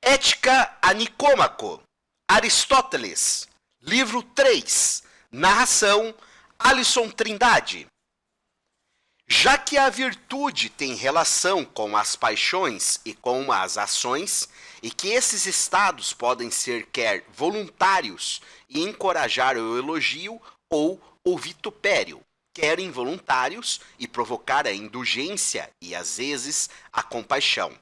Ética a Nicômaco, Aristóteles, livro 3, narração Alisson Trindade. Já que a virtude tem relação com as paixões e com as ações, e que esses estados podem ser quer voluntários e encorajar o elogio ou o vitupério, quer involuntários e provocar a indulgência e às vezes a compaixão.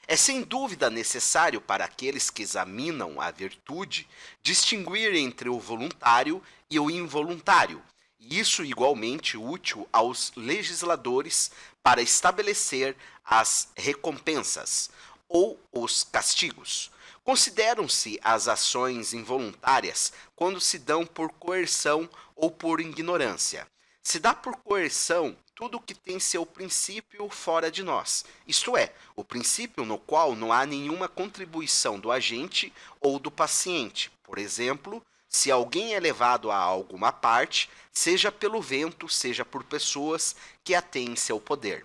É sem dúvida necessário para aqueles que examinam a virtude distinguir entre o voluntário e o involuntário, e isso igualmente útil aos legisladores para estabelecer as recompensas ou os castigos. Consideram-se as ações involuntárias quando se dão por coerção ou por ignorância. Se dá por coerção tudo que tem seu princípio fora de nós, isto é, o princípio no qual não há nenhuma contribuição do agente ou do paciente. Por exemplo, se alguém é levado a alguma parte, seja pelo vento, seja por pessoas que a têm em seu poder.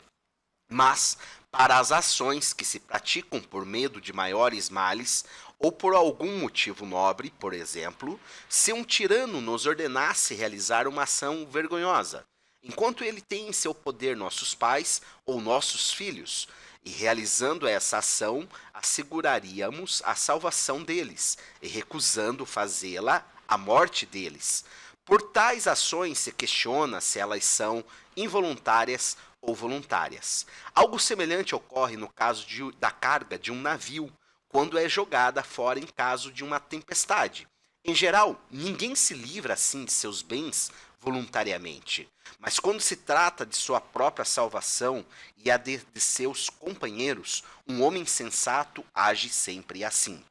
Mas, para as ações que se praticam por medo de maiores males, ou por algum motivo nobre, por exemplo, se um tirano nos ordenasse realizar uma ação vergonhosa, enquanto ele tem em seu poder nossos pais ou nossos filhos, e realizando essa ação, asseguraríamos a salvação deles, e recusando fazê-la, a morte deles. Por tais ações se questiona se elas são involuntárias ou voluntárias. Algo semelhante ocorre no caso da carga de um navio, quando é jogada fora em caso de uma tempestade. Em geral, ninguém se livra assim de seus bens voluntariamente, mas quando se trata de sua própria salvação e a de seus companheiros, um homem sensato age sempre assim.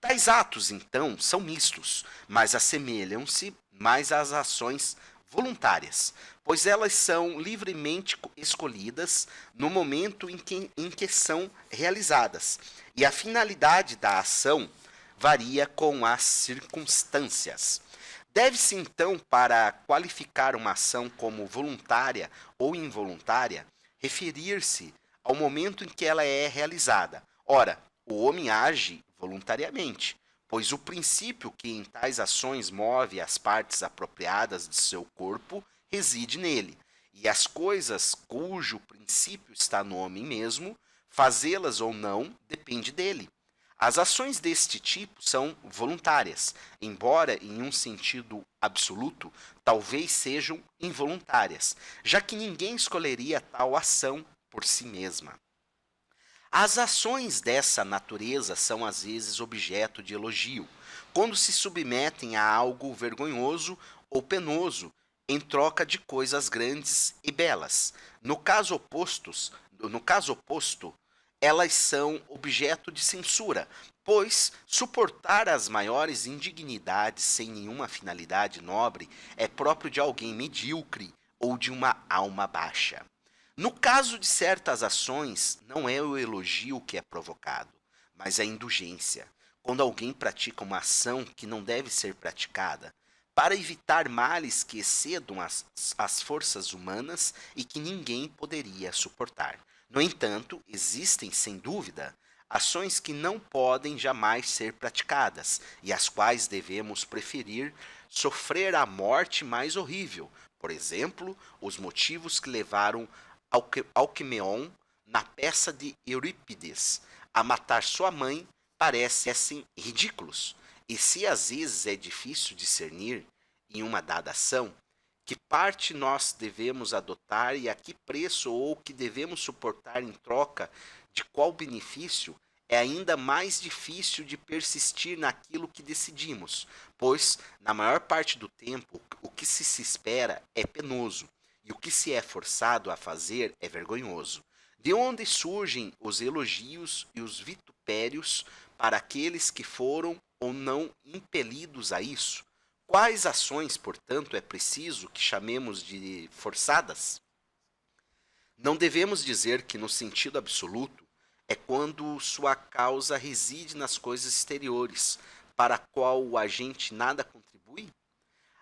Tais atos, então, são mistos, mas assemelham-se mais às ações voluntárias, pois elas são livremente escolhidas no momento em que são realizadas, e a finalidade da ação varia com as circunstâncias. Deve-se, então, para qualificar uma ação como voluntária ou involuntária, referir-se ao momento em que ela é realizada. Ora, o homem age voluntariamente, pois o princípio que em tais ações move as partes apropriadas de seu corpo reside nele, e as coisas cujo princípio está no homem mesmo, fazê-las ou não, depende dele. As ações deste tipo são voluntárias, embora em um sentido absoluto talvez sejam involuntárias, já que ninguém escolheria tal ação por si mesma. As ações dessa natureza são às vezes objeto de elogio, quando se submetem a algo vergonhoso ou penoso em troca de coisas grandes e belas. No caso oposto, elas são objeto de censura, pois suportar as maiores indignidades sem nenhuma finalidade nobre é próprio de alguém medíocre ou de uma alma baixa. No caso de certas ações, não é o elogio que é provocado, mas a indulgência, quando alguém pratica uma ação que não deve ser praticada, para evitar males que excedam as forças humanas e que ninguém poderia suportar. No entanto, existem, sem dúvida, ações que não podem jamais ser praticadas e as quais devemos preferir sofrer a morte mais horrível. Por exemplo, os motivos que levaram Alquemeon, na peça de Eurípides, a matar sua mãe parecem ridículos. E se às vezes é difícil discernir, em uma dada ação, que parte nós devemos adotar e a que preço ou que devemos suportar em troca de qual benefício, é ainda mais difícil de persistir naquilo que decidimos, pois, na maior parte do tempo, o que se espera é penoso, e o que se é forçado a fazer é vergonhoso. De onde surgem os elogios e os vitupérios para aqueles que foram ou não impelidos a isso? Quais ações, portanto, é preciso que chamemos de forçadas? Não devemos dizer que, no sentido absoluto, é quando sua causa reside nas coisas exteriores, para a qual o agente nada contribui?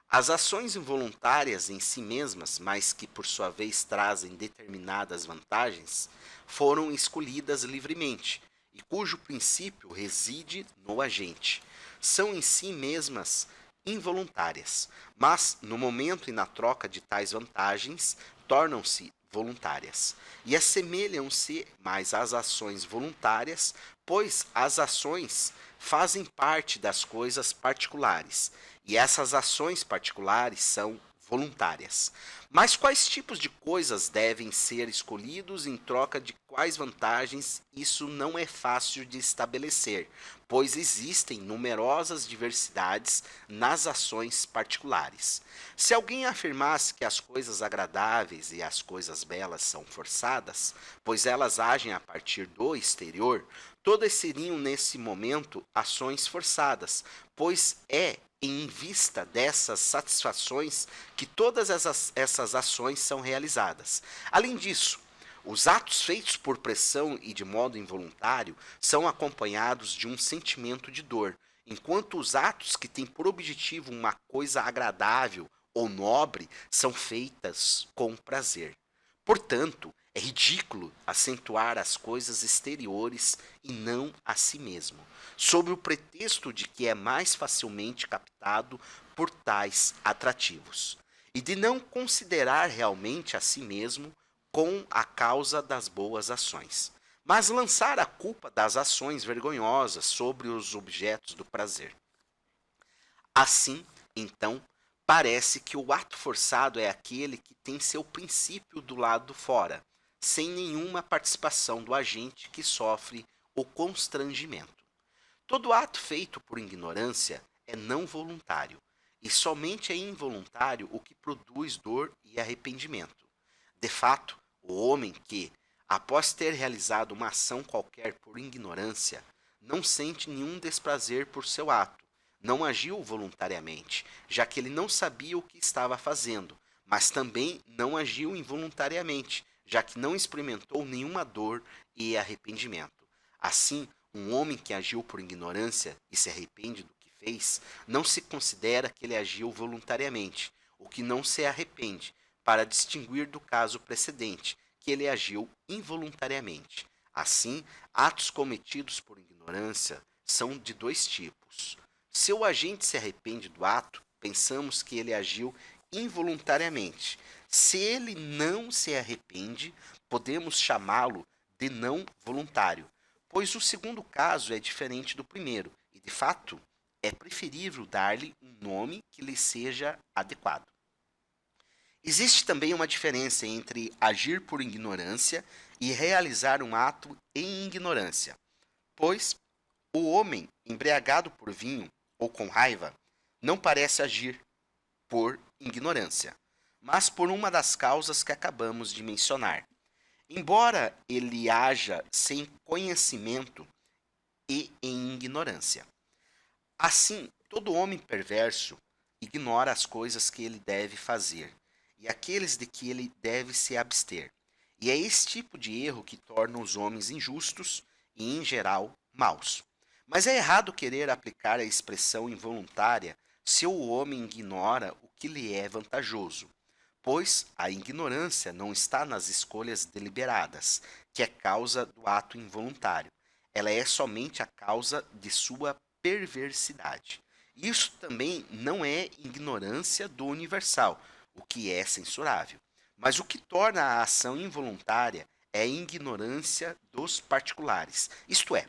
As ações involuntárias em si mesmas, mas que por sua vez trazem determinadas vantagens, foram escolhidas livremente, e cujo princípio reside no agente. São em si mesmas involuntárias, mas no momento e na troca de tais vantagens tornam-se voluntárias e assemelham-se mais às ações voluntárias, pois as ações fazem parte das coisas particulares e essas ações particulares são voluntárias. Mas quais tipos de coisas devem ser escolhidos em troca de quais vantagens, isso não é fácil de estabelecer, pois existem numerosas diversidades nas ações particulares. Se alguém afirmasse que as coisas agradáveis e as coisas belas são forçadas, pois elas agem a partir do exterior, todas seriam nesse momento ações forçadas, pois é em vista dessas satisfações que todas essas ações são realizadas. Além disso, os atos feitos por pressão e de modo involuntário são acompanhados de um sentimento de dor, enquanto os atos que têm por objetivo uma coisa agradável ou nobre são feitas com prazer. Portanto, é ridículo acentuar as coisas exteriores e não a si mesmo, sob o pretexto de que é mais facilmente captado por tais atrativos, e de não considerar realmente a si mesmo com a causa das boas ações, mas lançar a culpa das ações vergonhosas sobre os objetos do prazer. Assim, então, parece que o ato forçado é aquele que tem seu princípio do lado fora, sem nenhuma participação do agente que sofre o constrangimento. Todo ato feito por ignorância é não voluntário, e somente é involuntário o que produz dor e arrependimento. De fato, o homem que, após ter realizado uma ação qualquer por ignorância, não sente nenhum desprazer por seu ato, não agiu voluntariamente, já que ele não sabia o que estava fazendo, mas também não agiu involuntariamente, já que não experimentou nenhuma dor e arrependimento. Assim, um homem que agiu por ignorância e se arrepende do que fez, não se considera que ele agiu voluntariamente, o que não se arrepende, para distinguir do caso precedente, que ele agiu involuntariamente. Assim, atos cometidos por ignorância são de dois tipos. Se o agente se arrepende do ato, pensamos que ele agiu involuntariamente. Se ele não se arrepende, podemos chamá-lo de não voluntário, pois o segundo caso é diferente do primeiro e, de fato, é preferível dar-lhe um nome que lhe seja adequado. Existe também uma diferença entre agir por ignorância e realizar um ato em ignorância, pois o homem embriagado por vinho ou com raiva não parece agir por ignorância, mas por uma das causas que acabamos de mencionar. Embora ele haja sem conhecimento e em ignorância. Assim, todo homem perverso ignora as coisas que ele deve fazer e aqueles de que ele deve se abster. E é esse tipo de erro que torna os homens injustos e, em geral, maus. Mas é errado querer aplicar a expressão involuntária se o homem ignora o que lhe é vantajoso, pois a ignorância não está nas escolhas deliberadas, que é causa do ato involuntário. Ela é somente a causa de sua perversidade. Isso também não é ignorância do universal, o que é censurável. Mas o que torna a ação involuntária é a ignorância dos particulares, isto é,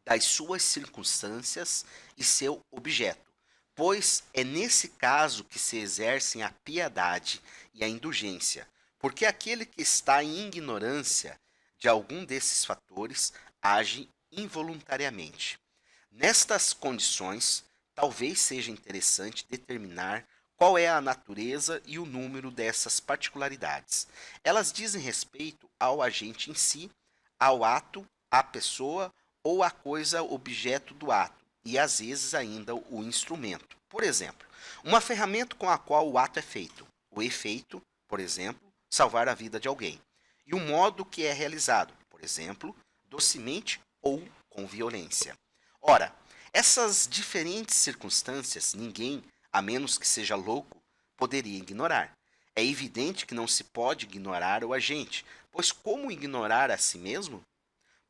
das suas circunstâncias e seu objeto, pois é nesse caso que se exercem a piedade e a indulgência, porque aquele que está em ignorância de algum desses fatores age involuntariamente. Nestas condições, talvez seja interessante determinar qual é a natureza e o número dessas particularidades. Elas dizem respeito ao agente em si, ao ato, à pessoa ou à coisa objeto do ato, e às vezes ainda o instrumento. Por exemplo, uma ferramenta com a qual o ato é feito, o efeito, por exemplo, salvar a vida de alguém, e o modo que é realizado, por exemplo, docemente ou com violência. Ora, essas diferentes circunstâncias ninguém, a menos que seja louco, poderia ignorar. É evidente que não se pode ignorar o agente, pois como ignorar a si mesmo?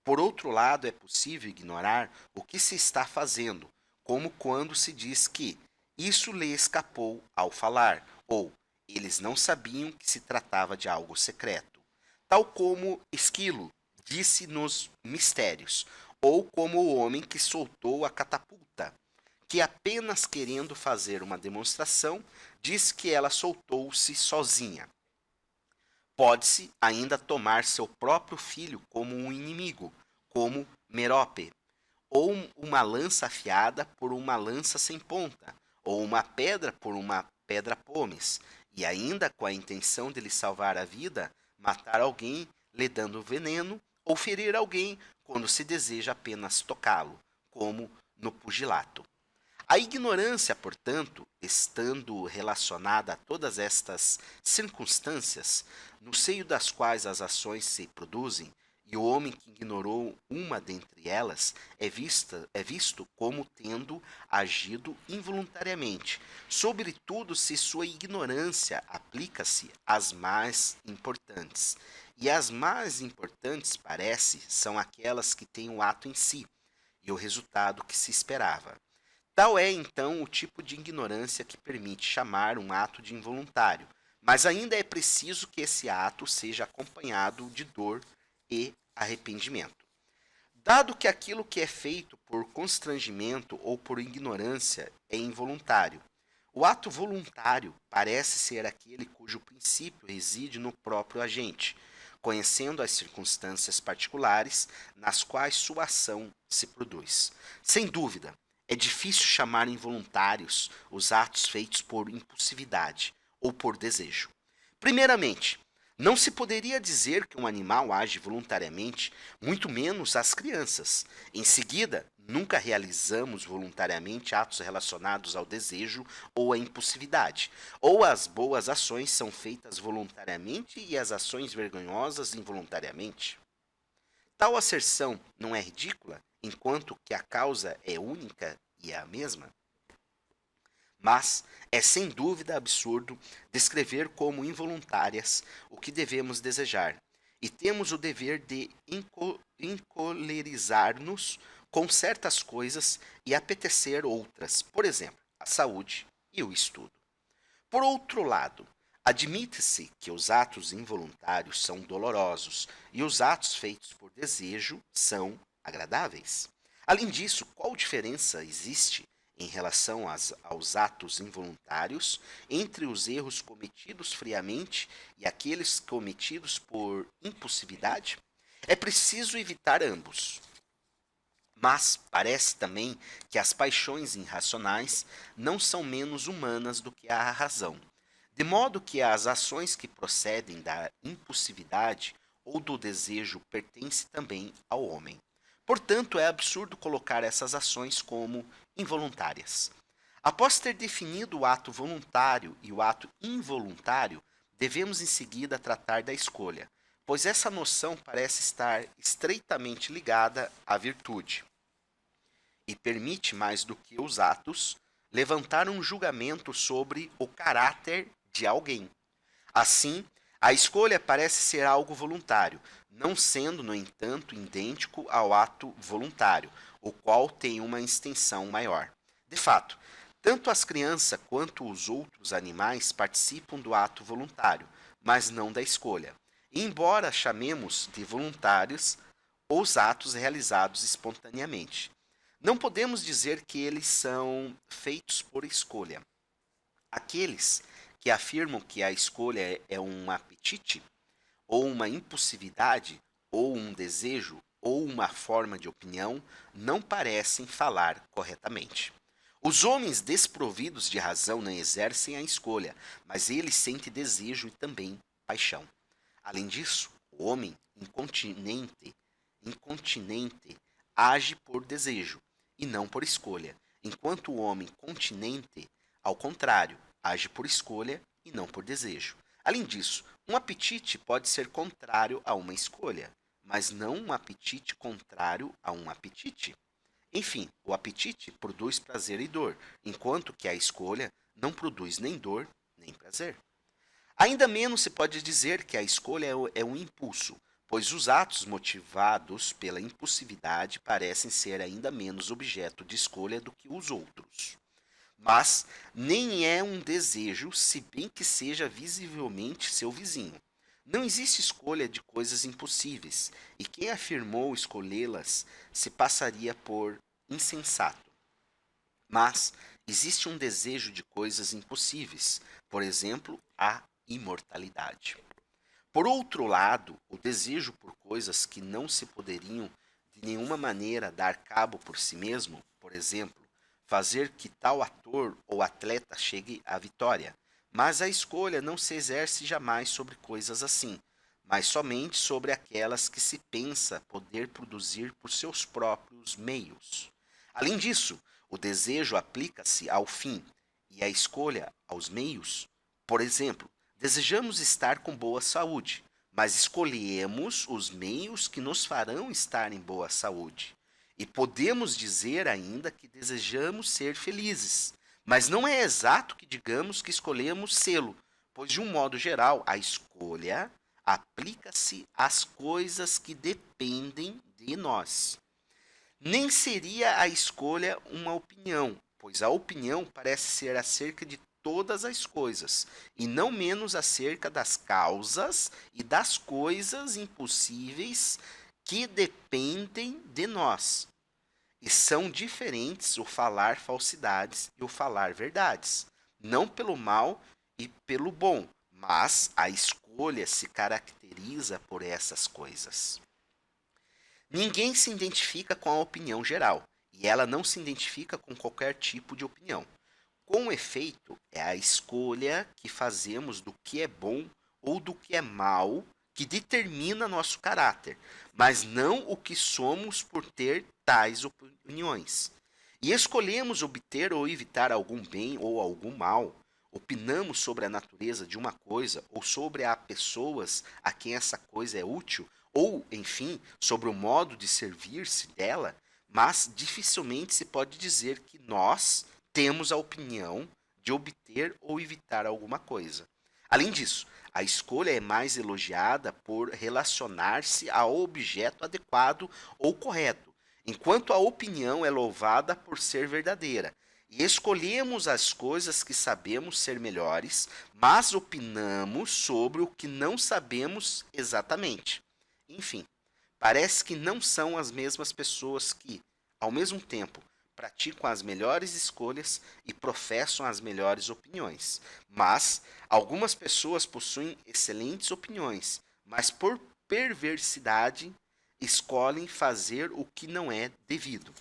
Por outro lado, é possível ignorar o que se está fazendo, como quando se diz que isso lhe escapou ao falar, ou eles não sabiam que se tratava de algo secreto. Tal como Esquilo disse nos Mistérios, ou como o homem que soltou a catapulta, que apenas querendo fazer uma demonstração, disse que ela soltou-se sozinha. Pode-se ainda tomar seu próprio filho como um inimigo, como Merope, ou uma lança afiada por uma lança sem ponta, ou uma pedra por uma pedra pomes, e ainda com a intenção de lhe salvar a vida, matar alguém lhe dando veneno, ou ferir alguém quando se deseja apenas tocá-lo, como no pugilato. A ignorância, portanto, estando relacionada a todas estas circunstâncias, no seio das quais as ações se produzem, e o homem que ignorou uma dentre elas é visto como tendo agido involuntariamente, sobretudo se sua ignorância aplica-se às mais importantes. E as mais importantes, parece, são aquelas que têm o ato em si, e o resultado que se esperava. Tal é, então, o tipo de ignorância que permite chamar um ato de involuntário, mas ainda é preciso que esse ato seja acompanhado de dor e arrependimento. Dado que aquilo que é feito por constrangimento ou por ignorância é involuntário, o ato voluntário parece ser aquele cujo princípio reside no próprio agente, conhecendo as circunstâncias particulares nas quais sua ação se produz. Sem dúvida, é difícil chamar involuntários os atos feitos por impulsividade ou por desejo. Primeiramente, não se poderia dizer que um animal age voluntariamente, muito menos as crianças. Em seguida, nunca realizamos voluntariamente atos relacionados ao desejo ou à impulsividade. Ou as boas ações são feitas voluntariamente e as ações vergonhosas involuntariamente. Tal asserção não é ridícula, enquanto que a causa é única e é a mesma? Mas é sem dúvida absurdo descrever como involuntárias o que devemos desejar, e temos o dever de encolerizar-nos com certas coisas e apetecer outras, por exemplo, a saúde e o estudo. Por outro lado, admite-se que os atos involuntários são dolorosos e os atos feitos por desejo são agradáveis. Além disso, qual diferença existe em relação aos atos involuntários entre os erros cometidos friamente e aqueles cometidos por impulsividade? É preciso evitar ambos. Mas parece também que as paixões irracionais não são menos humanas do que a razão, de modo que as ações que procedem da impulsividade ou do desejo pertencem também ao homem. Portanto, é absurdo colocar essas ações como involuntárias. Após ter definido o ato voluntário e o ato involuntário, devemos em seguida tratar da escolha, pois essa noção parece estar estreitamente ligada à virtude e permite, mais do que os atos, levantar um julgamento sobre o caráter de alguém. Assim, a escolha parece ser algo voluntário, não sendo, no entanto, idêntico ao ato voluntário, o qual tem uma extensão maior. De fato, tanto as crianças quanto os outros animais participam do ato voluntário, mas não da escolha. E embora chamemos de voluntários os atos realizados espontaneamente, não podemos dizer que eles são feitos por escolha. Aqueles que afirmam que a escolha é um apetite, ou uma impulsividade, ou um desejo, ou uma forma de opinião, não parecem falar corretamente. Os homens desprovidos de razão não exercem a escolha, mas eles sentem desejo e também paixão. Além disso, o homem incontinente age por desejo e não por escolha, enquanto o homem continente, ao contrário, age por escolha e não por desejo. Além disso, um apetite pode ser contrário a uma escolha, mas não um apetite contrário a um apetite. Enfim, o apetite produz prazer e dor, enquanto que a escolha não produz nem dor nem prazer. Ainda menos se pode dizer que a escolha é um impulso, pois os atos motivados pela impulsividade parecem ser ainda menos objeto de escolha do que os outros. Mas nem é um desejo, se bem que seja visivelmente seu vizinho. Não existe escolha de coisas impossíveis, e quem afirmou escolhê-las se passaria por insensato. Mas existe um desejo de coisas impossíveis, por exemplo, a imortalidade. Por outro lado, o desejo por coisas que não se poderiam de nenhuma maneira dar cabo por si mesmo, por exemplo, fazer que tal ator ou atleta chegue à vitória. Mas a escolha não se exerce jamais sobre coisas assim, mas somente sobre aquelas que se pensa poder produzir por seus próprios meios. Além disso, o desejo aplica-se ao fim e a escolha aos meios. Por exemplo, desejamos estar com boa saúde, mas escolhemos os meios que nos farão estar em boa saúde. E podemos dizer ainda que desejamos ser felizes, mas não é exato que digamos que escolhemos sê-lo, pois, de um modo geral, a escolha aplica-se às coisas que dependem de nós. Nem seria a escolha uma opinião, pois a opinião parece ser acerca de todas as coisas, e não menos acerca das causas e das coisas impossíveis que dependem de nós. E são diferentes o falar falsidades e o falar verdades, não pelo mal e pelo bom, mas a escolha se caracteriza por essas coisas. Ninguém se identifica com a opinião geral, e ela não se identifica com qualquer tipo de opinião. Com efeito, é a escolha que fazemos do que é bom ou do que é mal que determina nosso caráter, mas não o que somos por ter tais opiniões. E escolhemos obter ou evitar algum bem ou algum mal. Opinamos sobre a natureza de uma coisa ou sobre as pessoas a quem essa coisa é útil, ou, enfim, sobre o modo de servir-se dela, mas dificilmente se pode dizer que nós temos a opinião de obter ou evitar alguma coisa. Além disso, a escolha é mais elogiada por relacionar-se ao objeto adequado ou correto, enquanto a opinião é louvada por ser verdadeira. E escolhemos as coisas que sabemos ser melhores, mas opinamos sobre o que não sabemos exatamente. Enfim, parece que não são as mesmas pessoas que, ao mesmo tempo, praticam as melhores escolhas e professam as melhores opiniões. Mas algumas pessoas possuem excelentes opiniões, mas por perversidade escolhem fazer o que não é devido.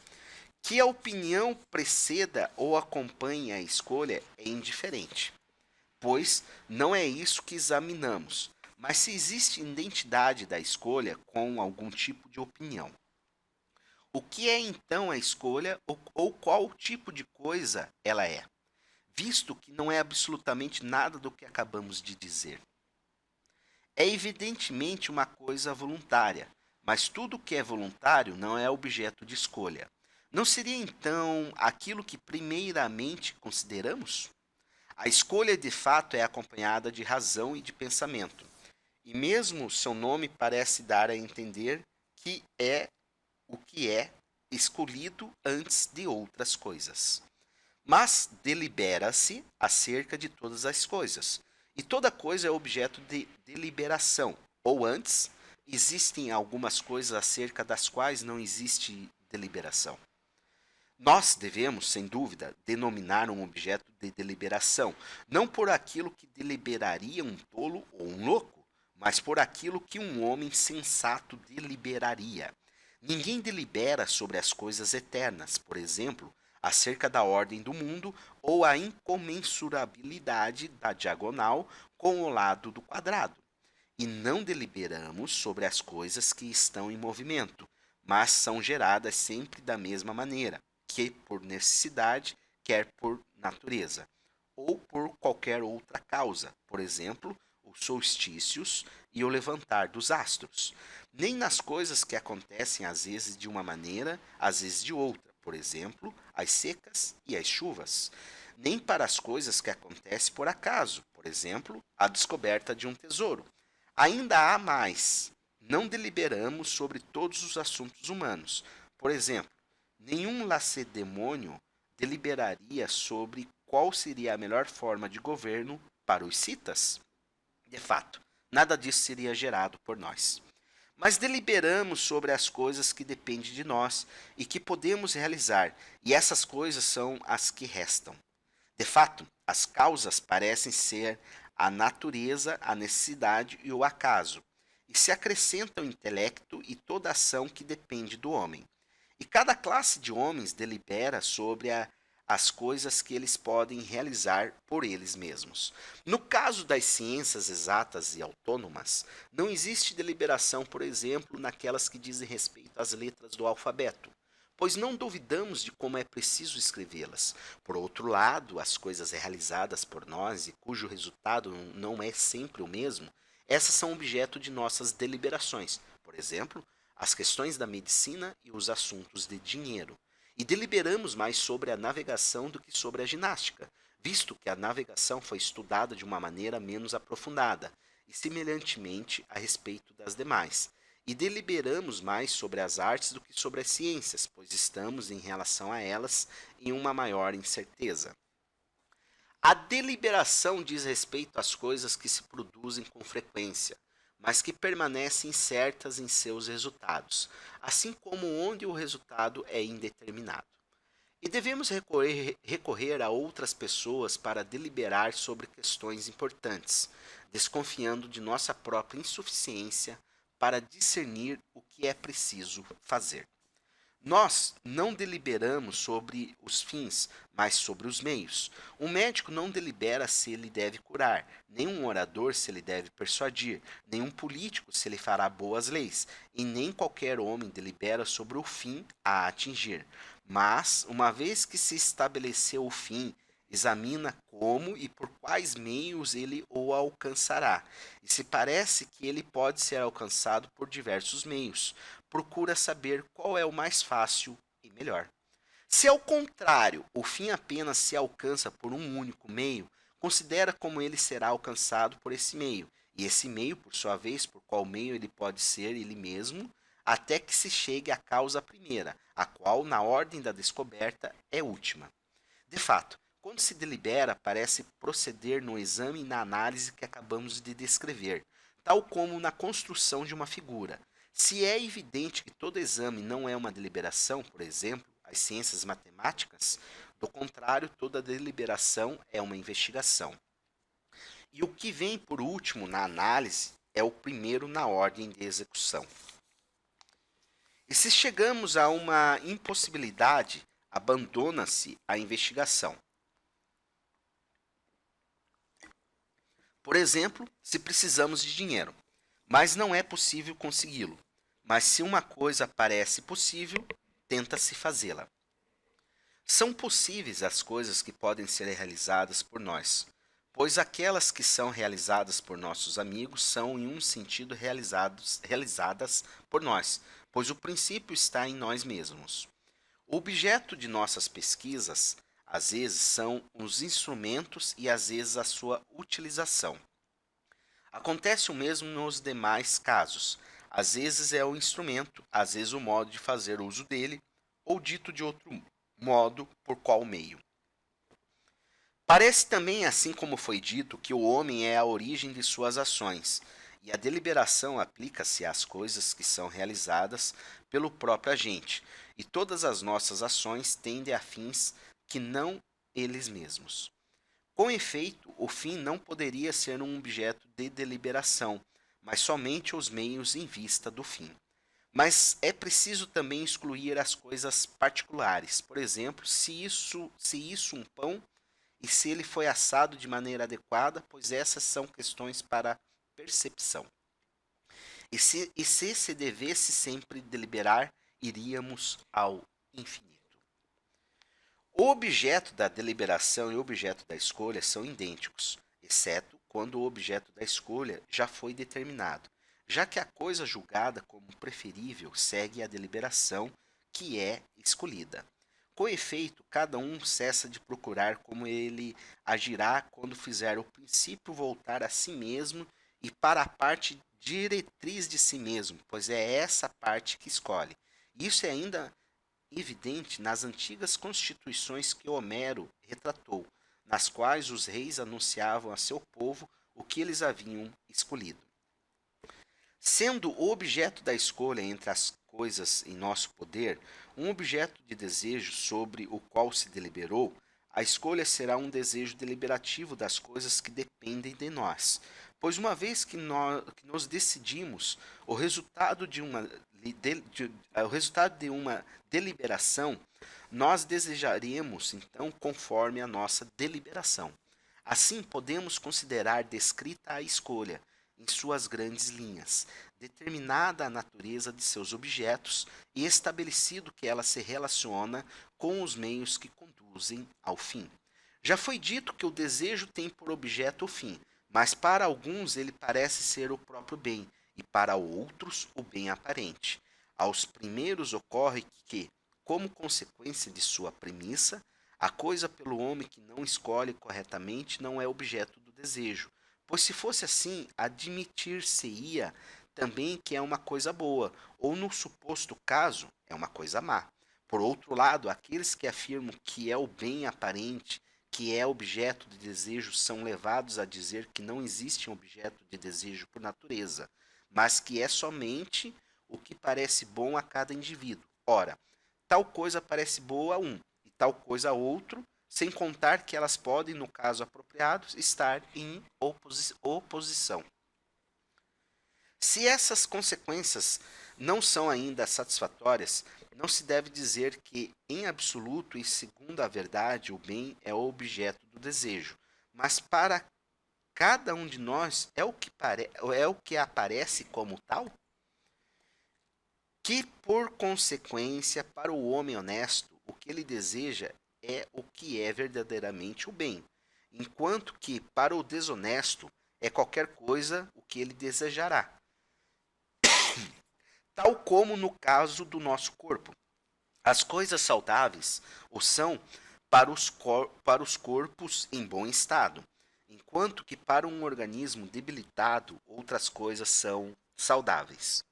Que a opinião preceda ou acompanhe a escolha é indiferente, pois não é isso que examinamos, mas se existe identidade da escolha com algum tipo de opinião. O que é então a escolha ou qual tipo de coisa ela é? Visto que não é absolutamente nada do que acabamos de dizer. É evidentemente uma coisa voluntária, mas tudo que é voluntário não é objeto de escolha. Não seria então aquilo que primeiramente consideramos? A escolha de fato é acompanhada de razão e de pensamento, e mesmo seu nome parece dar a entender que é o que é escolhido antes de outras coisas. Mas delibera-se acerca de todas as coisas, e toda coisa é objeto de deliberação, ou antes, existem algumas coisas acerca das quais não existe deliberação. Nós devemos, sem dúvida, denominar um objeto de deliberação, não por aquilo que deliberaria um tolo ou um louco, mas por aquilo que um homem sensato deliberaria. Ninguém delibera sobre as coisas eternas, por exemplo, acerca da ordem do mundo ou a incomensurabilidade da diagonal com o lado do quadrado. E não deliberamos sobre as coisas que estão em movimento, mas são geradas sempre da mesma maneira, que por necessidade, quer por natureza, ou por qualquer outra causa, por exemplo, os solstícios e o levantar dos astros. Nem nas coisas que acontecem às vezes de uma maneira, às vezes de outra, por exemplo, as secas e as chuvas. Nem para as coisas que acontecem por acaso, por exemplo, a descoberta de um tesouro. Ainda há mais. não deliberamos sobre todos os assuntos humanos. Por exemplo, nenhum lacedemônio deliberaria sobre qual seria a melhor forma de governo para os citas. De fato, nada disso seria gerado por nós. Mas deliberamos sobre as coisas que dependem de nós e que podemos realizar, e essas coisas são as que restam. De fato, as causas parecem ser a natureza, a necessidade e o acaso, e se acrescentam o intelecto e toda ação que depende do homem. E cada classe de homens delibera sobre as coisas que eles podem realizar por eles mesmos. No caso das ciências exatas e autônomas, não existe deliberação, por exemplo, naquelas que dizem respeito às letras do alfabeto, pois não duvidamos de como é preciso escrevê-las. Por outro lado, as coisas realizadas por nós e cujo resultado não é sempre o mesmo, essas são objeto de nossas deliberações. Por exemplo, as questões da medicina e os assuntos de dinheiro. E deliberamos mais sobre a navegação do que sobre a ginástica, visto que a navegação foi estudada de uma maneira menos aprofundada, e semelhantemente a respeito das demais. E deliberamos mais sobre as artes do que sobre as ciências, pois estamos, em relação a elas, em uma maior incerteza. A deliberação diz respeito às coisas que se produzem com frequência, mas que permanecem incertas em seus resultados, assim como onde o resultado é indeterminado. E devemos recorrer a outras pessoas para deliberar sobre questões importantes, desconfiando de nossa própria insuficiência para discernir o que é preciso fazer. Nós não deliberamos sobre os fins, mas sobre os meios. Um médico não delibera se ele deve curar, nem um orador se ele deve persuadir, nem um político se ele fará boas leis, e nem qualquer homem delibera sobre o fim a atingir. Mas, uma vez que se estabeleceu o fim, examina como e por quais meios ele o alcançará. E se parece que ele pode ser alcançado por diversos meios, procura saber qual é o mais fácil e melhor. Se ao contrário, o fim apenas se alcança por um único meio, considera como ele será alcançado por esse meio, e esse meio, por sua vez, por qual meio ele pode ser ele mesmo, até que se chegue à causa primeira, a qual, na ordem da descoberta, é última. De fato, quando se delibera, parece proceder no exame e na análise que acabamos de descrever, tal como na construção de uma figura. Se é evidente que todo exame não é uma deliberação, por exemplo, as ciências matemáticas, do contrário, toda deliberação é uma investigação. E o que vem por último na análise é o primeiro na ordem de execução. E se chegamos a uma impossibilidade, abandona-se a investigação. Por exemplo, se precisamos de dinheiro, mas não é possível consegui-lo. Mas se uma coisa parece possível, tenta-se fazê-la. São possíveis as coisas que podem ser realizadas por nós, pois aquelas que são realizadas por nossos amigos são, em um sentido, realizadas por nós, pois o princípio está em nós mesmos. O objeto de nossas pesquisas, às vezes, são os instrumentos e às vezes a sua utilização. Acontece o mesmo nos demais casos. Às vezes é o instrumento, às vezes o modo de fazer uso dele, ou dito de outro modo, por qual meio. Parece também, assim como foi dito, que o homem é a origem de suas ações, e a deliberação aplica-se às coisas que são realizadas pelo próprio agente, e todas as nossas ações tendem a fins que não eles mesmos. Com efeito, o fim não poderia ser um objeto de deliberação, mas somente os meios em vista do fim. Mas é preciso também excluir as coisas particulares. Por exemplo, se isso um pão e se ele foi assado de maneira adequada, pois essas são questões para percepção. E se devesse sempre deliberar, iríamos ao infinito. O objeto da deliberação e o objeto da escolha são idênticos, exceto quando o objeto da escolha já foi determinado, já que a coisa julgada como preferível segue a deliberação que é escolhida. Com efeito, cada um cessa de procurar como ele agirá quando fizer o princípio voltar a si mesmo e para a parte diretriz de si mesmo, pois é essa parte que escolhe. Isso é ainda evidente nas antigas constituições que Homero retratou, nas quais os reis anunciavam a seu povo o que eles haviam escolhido. Sendo o objeto da escolha entre as coisas em nosso poder um objeto de desejo sobre o qual se deliberou, a escolha será um desejo deliberativo das coisas que dependem de nós. Pois uma vez que nos decidimos, o resultado de uma deliberação, nós desejaremos então conforme a nossa deliberação. Assim, podemos considerar descrita a escolha, em suas grandes linhas, determinada a natureza de seus objetos e estabelecido que ela se relaciona com os meios que conduzem ao fim. Já foi dito que o desejo tem por objeto o fim, mas para alguns ele parece ser o próprio bem, e para outros o bem aparente. Aos primeiros ocorre que, como consequência de sua premissa, a coisa pelo homem que não escolhe corretamente não é objeto do desejo, pois se fosse assim, admitir-se-ia também que é uma coisa boa, ou no suposto caso, é uma coisa má. Por outro lado, aqueles que afirmam que é o bem aparente, que é objeto de desejo, são levados a dizer que não existe um objeto de desejo por natureza, mas que é somente o que parece bom a cada indivíduo. Ora, tal coisa parece boa a um, e tal coisa a outro, sem contar que elas podem, no caso apropriado, estar em oposição. Se essas consequências não são ainda satisfatórias, não se deve dizer que, em absoluto e segundo a verdade, o bem é o objeto do desejo, mas para cada um de nós é o que aparece como tal? Que, por consequência, para o homem honesto, o que ele deseja é o que é verdadeiramente o bem, enquanto que, para o desonesto, é qualquer coisa o que ele desejará. Tal como no caso do nosso corpo. As coisas saudáveis o são para os corpos em bom estado, enquanto que para um organismo debilitado outras coisas são saudáveis.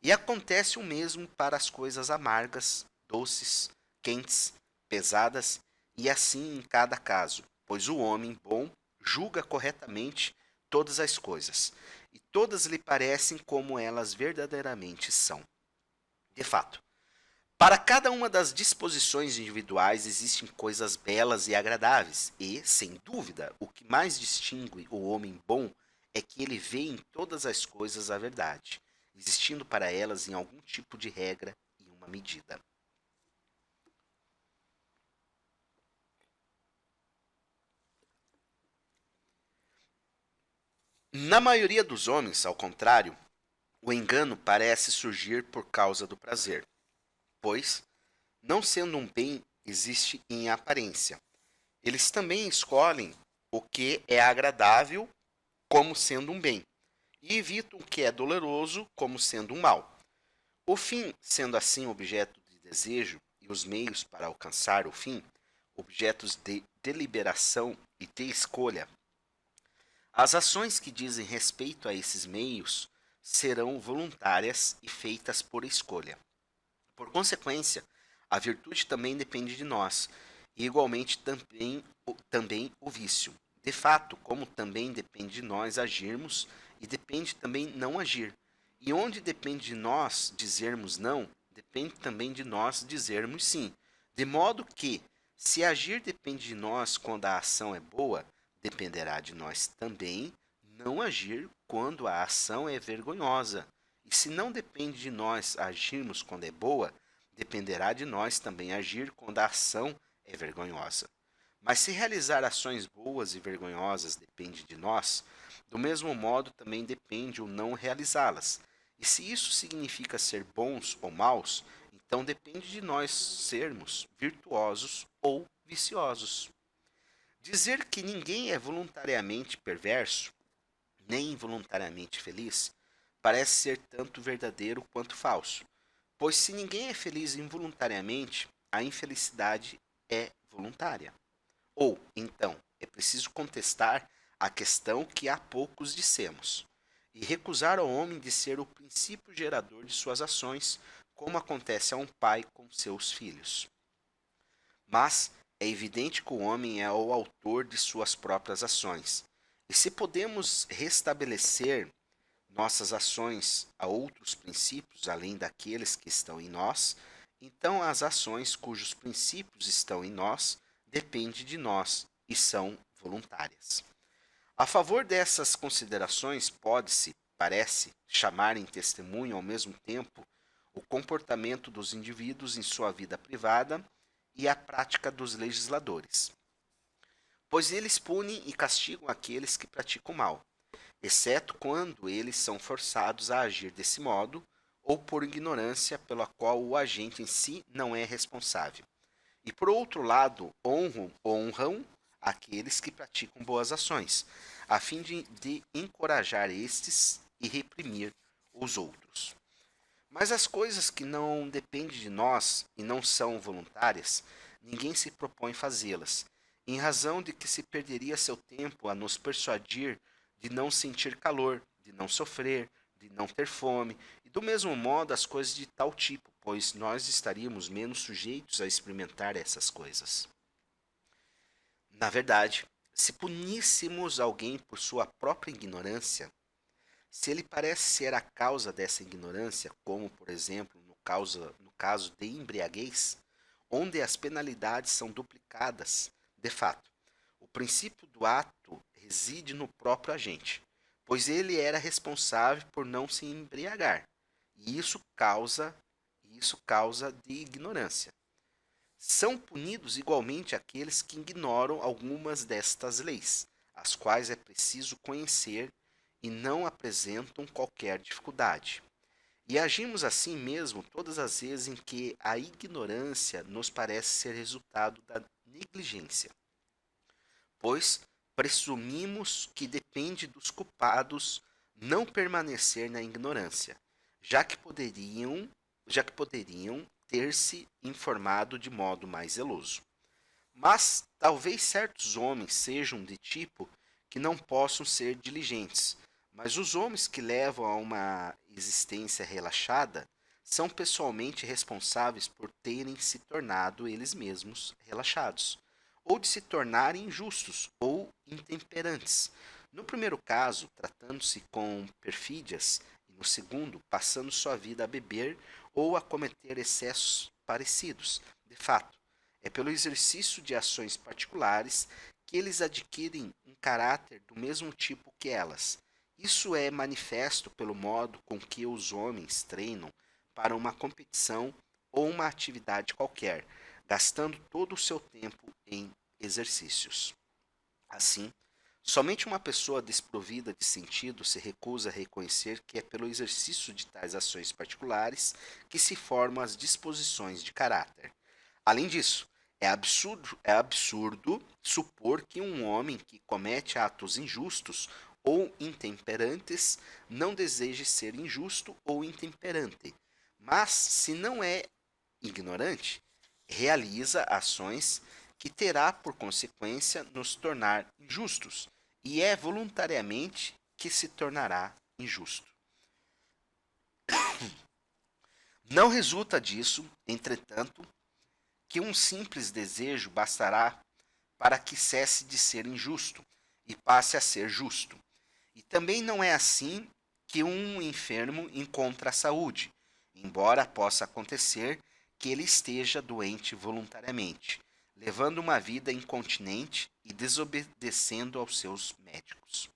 E acontece o mesmo para as coisas amargas, doces, quentes, pesadas, e assim em cada caso, pois o homem bom julga corretamente todas as coisas, e todas lhe parecem como elas verdadeiramente são. De fato, para cada uma das disposições individuais existem coisas belas e agradáveis, e, sem dúvida, o que mais distingue o homem bom é que ele vê em todas as coisas a verdade, existindo para elas em algum tipo de regra e uma medida. Na maioria dos homens, ao contrário, o engano parece surgir por causa do prazer, pois, não sendo um bem, existe em aparência. Eles também escolhem o que é agradável como sendo um bem, e evitam o que é doloroso como sendo um mal. O fim, sendo assim objeto de desejo, e os meios para alcançar o fim, objetos de deliberação e de escolha, as ações que dizem respeito a esses meios serão voluntárias e feitas por escolha. Por consequência, a virtude também depende de nós, e igualmente também o vício. De fato, como também depende de nós agirmos, e depende também não agir. E onde depende de nós dizermos não, depende também de nós dizermos sim. De modo que, se agir depende de nós quando a ação é boa, dependerá de nós também não agir quando a ação é vergonhosa. E se não depende de nós agirmos quando é boa, dependerá de nós também agir quando a ação é vergonhosa. Mas se realizar ações boas e vergonhosas depende de nós, do mesmo modo também depende o não realizá-las. E se isso significa ser bons ou maus, então depende de nós sermos virtuosos ou viciosos. Dizer que ninguém é voluntariamente perverso, nem involuntariamente feliz, parece ser tanto verdadeiro quanto falso. Pois se ninguém é feliz involuntariamente, a infelicidade é voluntária. Ou, então, é preciso contestar a questão que há poucos dissemos. e recusar ao homem de ser o princípio gerador de suas ações, como acontece a um pai com seus filhos. Mas é evidente que o homem é o autor de suas próprias ações. E se podemos restabelecer nossas ações a outros princípios além daqueles que estão em nós, então as ações cujos princípios estão em nós dependem de nós e são voluntárias. A favor dessas considerações, pode-se, parece, chamar em testemunho ao mesmo tempo o comportamento dos indivíduos em sua vida privada e a prática dos legisladores, pois eles punem e castigam aqueles que praticam mal, exceto quando eles são forçados a agir desse modo ou por ignorância pela qual o agente em si não é responsável. E por outro lado, honram aqueles que praticam boas ações, a fim de encorajar estes e reprimir os outros. Mas as coisas que não dependem de nós e não são voluntárias, ninguém se propõe fazê-las, em razão de que se perderia seu tempo a nos persuadir de não sentir calor, de não sofrer, de não ter fome, e do mesmo modo as coisas de tal tipo, pois nós estaríamos menos sujeitos a experimentar essas coisas. Na verdade, se puníssemos alguém por sua própria ignorância, se ele parece ser a causa dessa ignorância, como por exemplo no caso de embriaguez, onde as penalidades são duplicadas, de fato, o princípio do ato reside no próprio agente, pois ele era responsável por não se embriagar, e isso causa de ignorância. São punidos igualmente aqueles que ignoram algumas destas leis, as quais é preciso conhecer e não apresentam qualquer dificuldade. E agimos assim mesmo todas as vezes em que a ignorância nos parece ser resultado da negligência, pois presumimos que depende dos culpados não permanecer na ignorância, já que poderiam ter-se informado de modo mais zeloso. Mas talvez certos homens sejam de tipo que não possam ser diligentes, mas os homens que levam a uma existência relaxada são pessoalmente responsáveis por terem se tornado eles mesmos relaxados, ou de se tornarem injustos ou intemperantes. No primeiro caso, tratando-se com perfídias, e no segundo, passando sua vida a beber ou a cometer excessos parecidos. De fato, é pelo exercício de ações particulares que eles adquirem um caráter do mesmo tipo que elas. Isso é manifesto pelo modo com que os homens treinam para uma competição ou uma atividade qualquer, gastando todo o seu tempo em exercícios. Assim, somente uma pessoa desprovida de sentido se recusa a reconhecer que é pelo exercício de tais ações particulares que se formam as disposições de caráter. Além disso, é absurdo supor que um homem que comete atos injustos ou intemperantes não deseje ser injusto ou intemperante, mas, se não é ignorante, realiza ações que terá por consequência nos tornar injustos, e é voluntariamente que se tornará injusto. Não resulta disso, entretanto, que um simples desejo bastará para que cesse de ser injusto e passe a ser justo. E também não é assim que um enfermo encontra a saúde, embora possa acontecer que ele esteja doente voluntariamente, levando uma vida incontinente e desobedecendo aos seus médicos.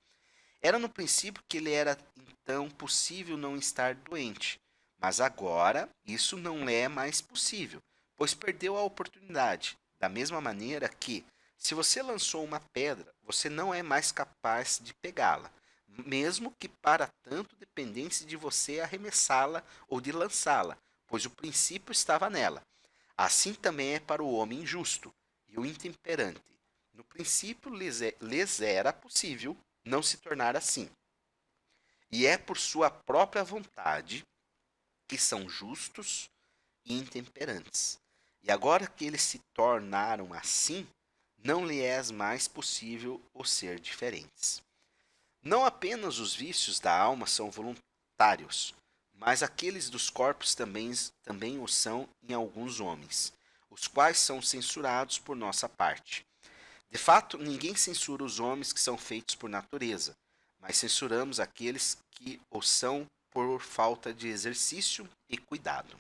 Era no princípio que ele era então possível não estar doente, mas agora isso não é mais possível, pois perdeu a oportunidade, da mesma maneira que, se você lançou uma pedra, você não é mais capaz de pegá-la, mesmo que para tanto dependesse de você arremessá-la ou de lançá-la, pois o princípio estava nela. Assim também é para o homem injusto e o intemperante. No princípio lhes era possível não se tornar assim. E é por sua própria vontade que são justos e intemperantes. E agora que eles se tornaram assim, não lhe é mais possível o ser diferentes. Não apenas os vícios da alma são voluntários, mas aqueles dos corpos também o são em alguns homens, os quais são censurados por nossa parte. De fato, ninguém censura os homens que são feitos por natureza, mas censuramos aqueles que o são por falta de exercício e cuidado.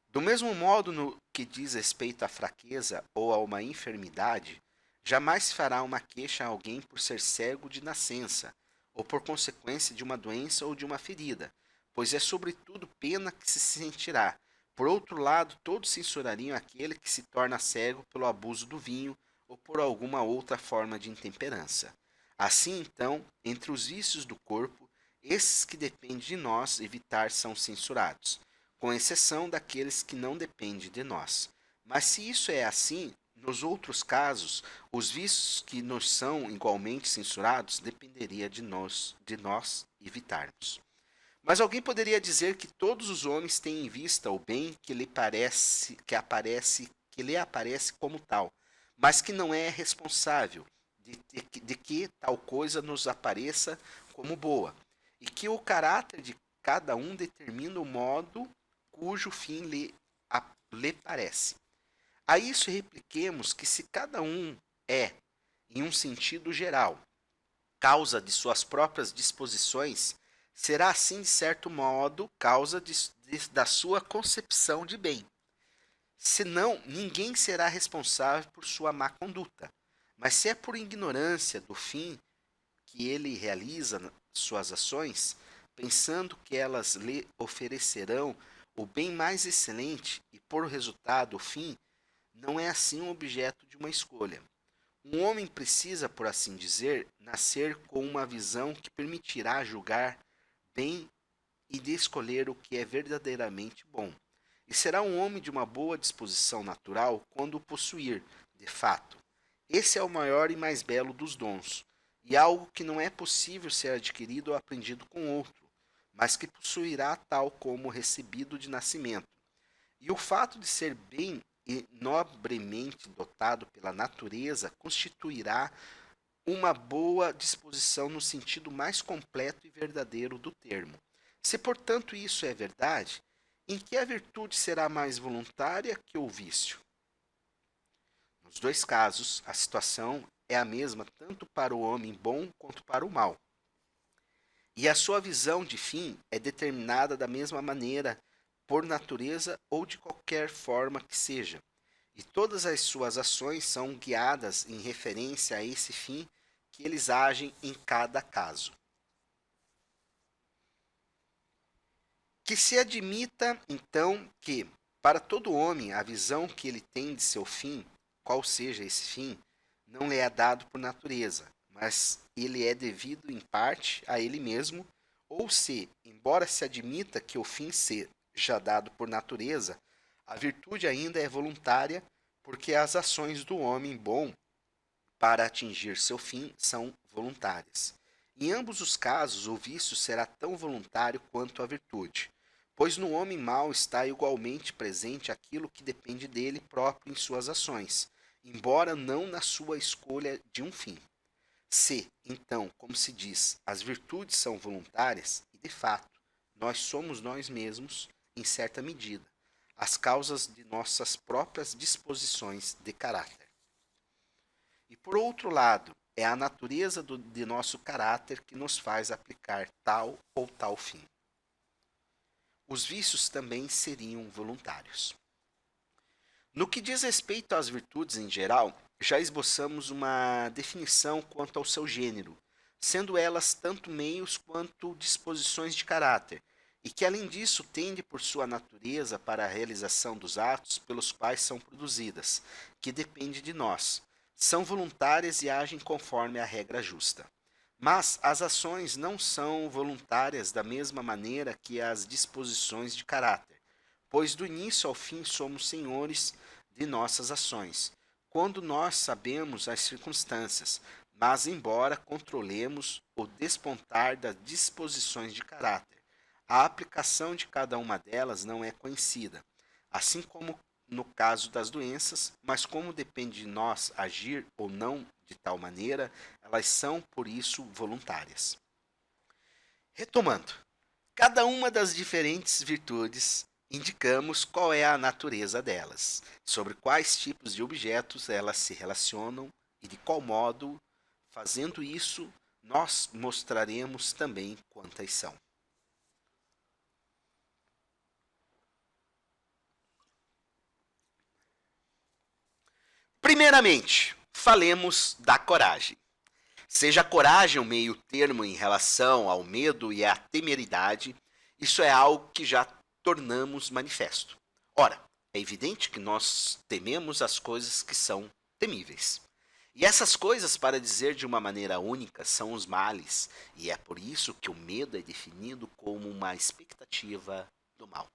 Do mesmo modo, no que diz respeito à fraqueza ou a uma enfermidade, jamais se fará uma queixa a alguém por ser cego de nascença, ou por consequência de uma doença ou de uma ferida, pois é sobretudo pena que se sentirá. Por outro lado, todos censurariam aquele que se torna cego pelo abuso do vinho ou por alguma outra forma de intemperança. Assim, então, entre os vícios do corpo, esses que dependem de nós evitar são censurados, com exceção daqueles que não dependem de nós. Mas se isso é assim, nos outros casos, os vícios que nos são igualmente censurados dependeria de nós evitarmos. Mas alguém poderia dizer que todos os homens têm em vista o bem que lhe aparece como tal, mas que não é responsável de que tal coisa nos apareça como boa, e que o caráter de cada um determina o modo cujo fim lhe parece. A isso repliquemos que se cada um é, em um sentido geral, causa de suas próprias disposições, será assim, de certo modo, causa da sua concepção de bem. Senão, ninguém será responsável por sua má conduta. Mas se é por ignorância do fim que ele realiza suas ações, pensando que elas lhe oferecerão o bem mais excelente e por resultado o fim, não é assim um objeto de uma escolha. Um homem precisa, por assim dizer, nascer com uma visão que permitirá julgar bem e de escolher o que é verdadeiramente bom. E será um homem de uma boa disposição natural quando o possuir, de fato. Esse é o maior e mais belo dos dons, e algo que não é possível ser adquirido ou aprendido com outro, mas que possuirá tal como recebido de nascimento. E o fato de ser bem e nobremente dotado pela natureza constituirá uma boa disposição no sentido mais completo e verdadeiro do termo. Se, portanto, isso é verdade, em que a virtude será mais voluntária que o vício? Nos dois casos, a situação é a mesma tanto para o homem bom quanto para o mal. E a sua visão de fim é determinada da mesma maneira, por natureza ou de qualquer forma que seja. E todas as suas ações são guiadas em referência a esse fim que eles agem em cada caso. Que se admita, então, que, para todo homem, a visão que ele tem de seu fim, qual seja esse fim, não lhe é dado por natureza, mas ele é devido em parte a ele mesmo, ou se, embora se admita que o fim seja dado por natureza, a virtude ainda é voluntária, porque as ações do homem bom para atingir seu fim são voluntárias. Em ambos os casos, o vício será tão voluntário quanto a virtude, pois no homem mau está igualmente presente aquilo que depende dele próprio em suas ações, embora não na sua escolha de um fim. Se, então, como se diz, as virtudes são voluntárias, e de fato, nós somos nós mesmos, em certa medida, as causas de nossas próprias disposições de caráter. E por outro lado, é a natureza de nosso caráter que nos faz aplicar tal ou tal fim. Os vícios também seriam voluntários. No que diz respeito às virtudes em geral, já esboçamos uma definição quanto ao seu gênero, sendo elas tanto meios quanto disposições de caráter, e que além disso tende por sua natureza para a realização dos atos pelos quais são produzidas, que depende de nós. São voluntárias e agem conforme a regra justa. Mas as ações não são voluntárias da mesma maneira que as disposições de caráter, pois do início ao fim somos senhores de nossas ações, quando nós sabemos as circunstâncias, mas embora controlemos o despontar das disposições de caráter, a aplicação de cada uma delas não é conhecida, assim como no caso das doenças, mas como depende de nós agir ou não de tal maneira, elas são, por isso, voluntárias. Retomando, cada uma das diferentes virtudes indicamos qual é a natureza delas, sobre quais tipos de objetos elas se relacionam e de qual modo, fazendo isso, nós mostraremos também quantas são. Primeiramente, falemos da coragem. Seja a coragem um meio termo em relação ao medo e à temeridade, isso é algo que já tornamos manifesto. Ora, é evidente que nós tememos as coisas que são temíveis. E essas coisas, para dizer de uma maneira única, são os males, e é por isso que o medo é definido como uma expectativa do mal.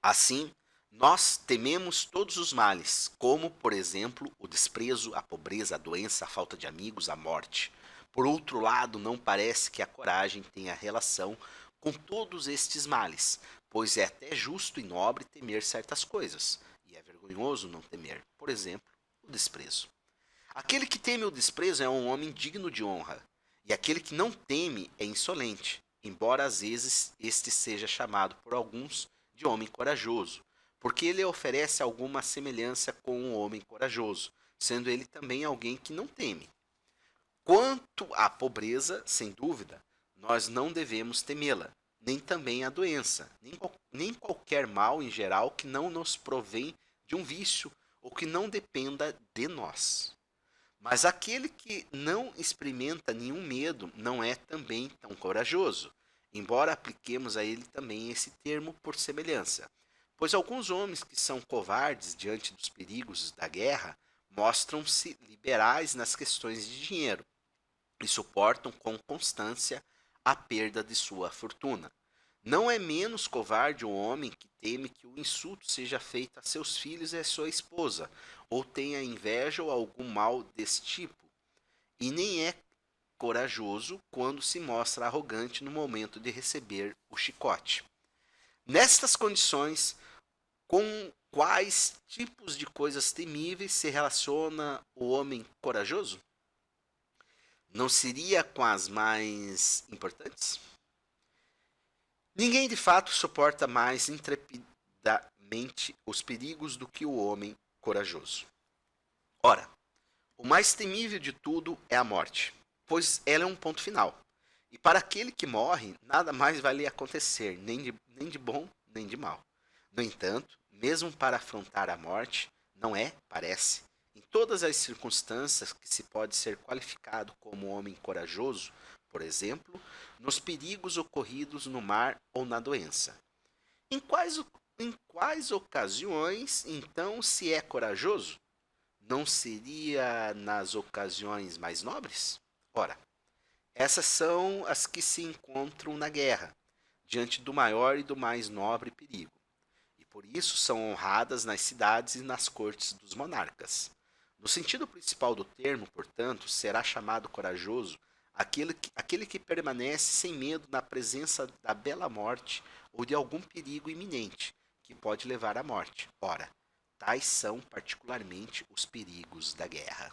Assim, nós tememos todos os males, como, por exemplo, o desprezo, a pobreza, a doença, a falta de amigos, a morte. Por outro lado, não parece que a coragem tenha relação com todos estes males, pois é até justo e nobre temer certas coisas, e é vergonhoso não temer, por exemplo, o desprezo. Aquele que teme o desprezo é um homem digno de honra, e aquele que não teme é insolente, embora às vezes este seja chamado por alguns de homem corajoso, porque ele oferece alguma semelhança com um homem corajoso, sendo ele também alguém que não teme. Quanto à pobreza, sem dúvida, nós não devemos temê-la, nem também a doença, nem qualquer mal em geral que não nos provém de um vício ou que não dependa de nós. Mas aquele que não experimenta nenhum medo não é também tão corajoso, embora apliquemos a ele também esse termo por semelhança. Pois alguns homens que são covardes diante dos perigos da guerra mostram-se liberais nas questões de dinheiro e suportam com constância a perda de sua fortuna. Não é menos covarde o homem que teme que o insulto seja feito a seus filhos e a sua esposa, ou tenha inveja ou algum mal desse tipo, e nem é corajoso quando se mostra arrogante no momento de receber o chicote. Nestas condições, com quais tipos de coisas temíveis se relaciona o homem corajoso? Não seria com as mais importantes? Ninguém de fato suporta mais intrepidamente os perigos do que o homem corajoso. Ora, o mais temível de tudo é a morte, pois ela é um ponto final. E para aquele que morre, nada mais vai lhe acontecer, nem de bom, nem de mal. No entanto, mesmo para afrontar a morte, não é, parece, em todas as circunstâncias que se pode ser qualificado como homem corajoso, por exemplo, nos perigos ocorridos no mar ou na doença. Em quais ocasiões, então, se é corajoso? Não seria nas ocasiões mais nobres? Ora, essas são as que se encontram na guerra, diante do maior e do mais nobre perigo, e por isso são honradas nas cidades e nas cortes dos monarcas. No sentido principal do termo, portanto, será chamado corajoso aquele que permanece sem medo na presença da bela morte ou de algum perigo iminente que pode levar à morte. Ora, tais são particularmente os perigos da guerra.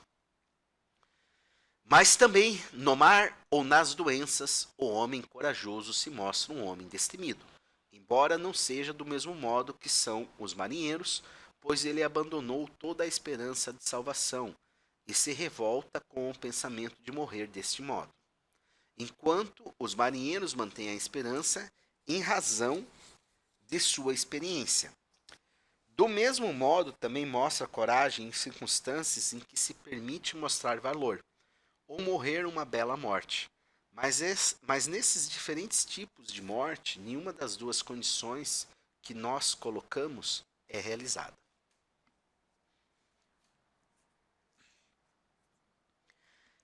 Mas também, no mar ou nas doenças, o homem corajoso se mostra um homem destemido, embora não seja do mesmo modo que são os marinheiros, pois ele abandonou toda a esperança de salvação e se revolta com o pensamento de morrer deste modo. Enquanto os marinheiros mantêm a esperança em razão de sua experiência. Do mesmo modo, também mostra coragem em circunstâncias em que se permite mostrar valor, ou morrer uma bela morte. Mas nesses diferentes tipos de morte, nenhuma das duas condições que nós colocamos é realizada.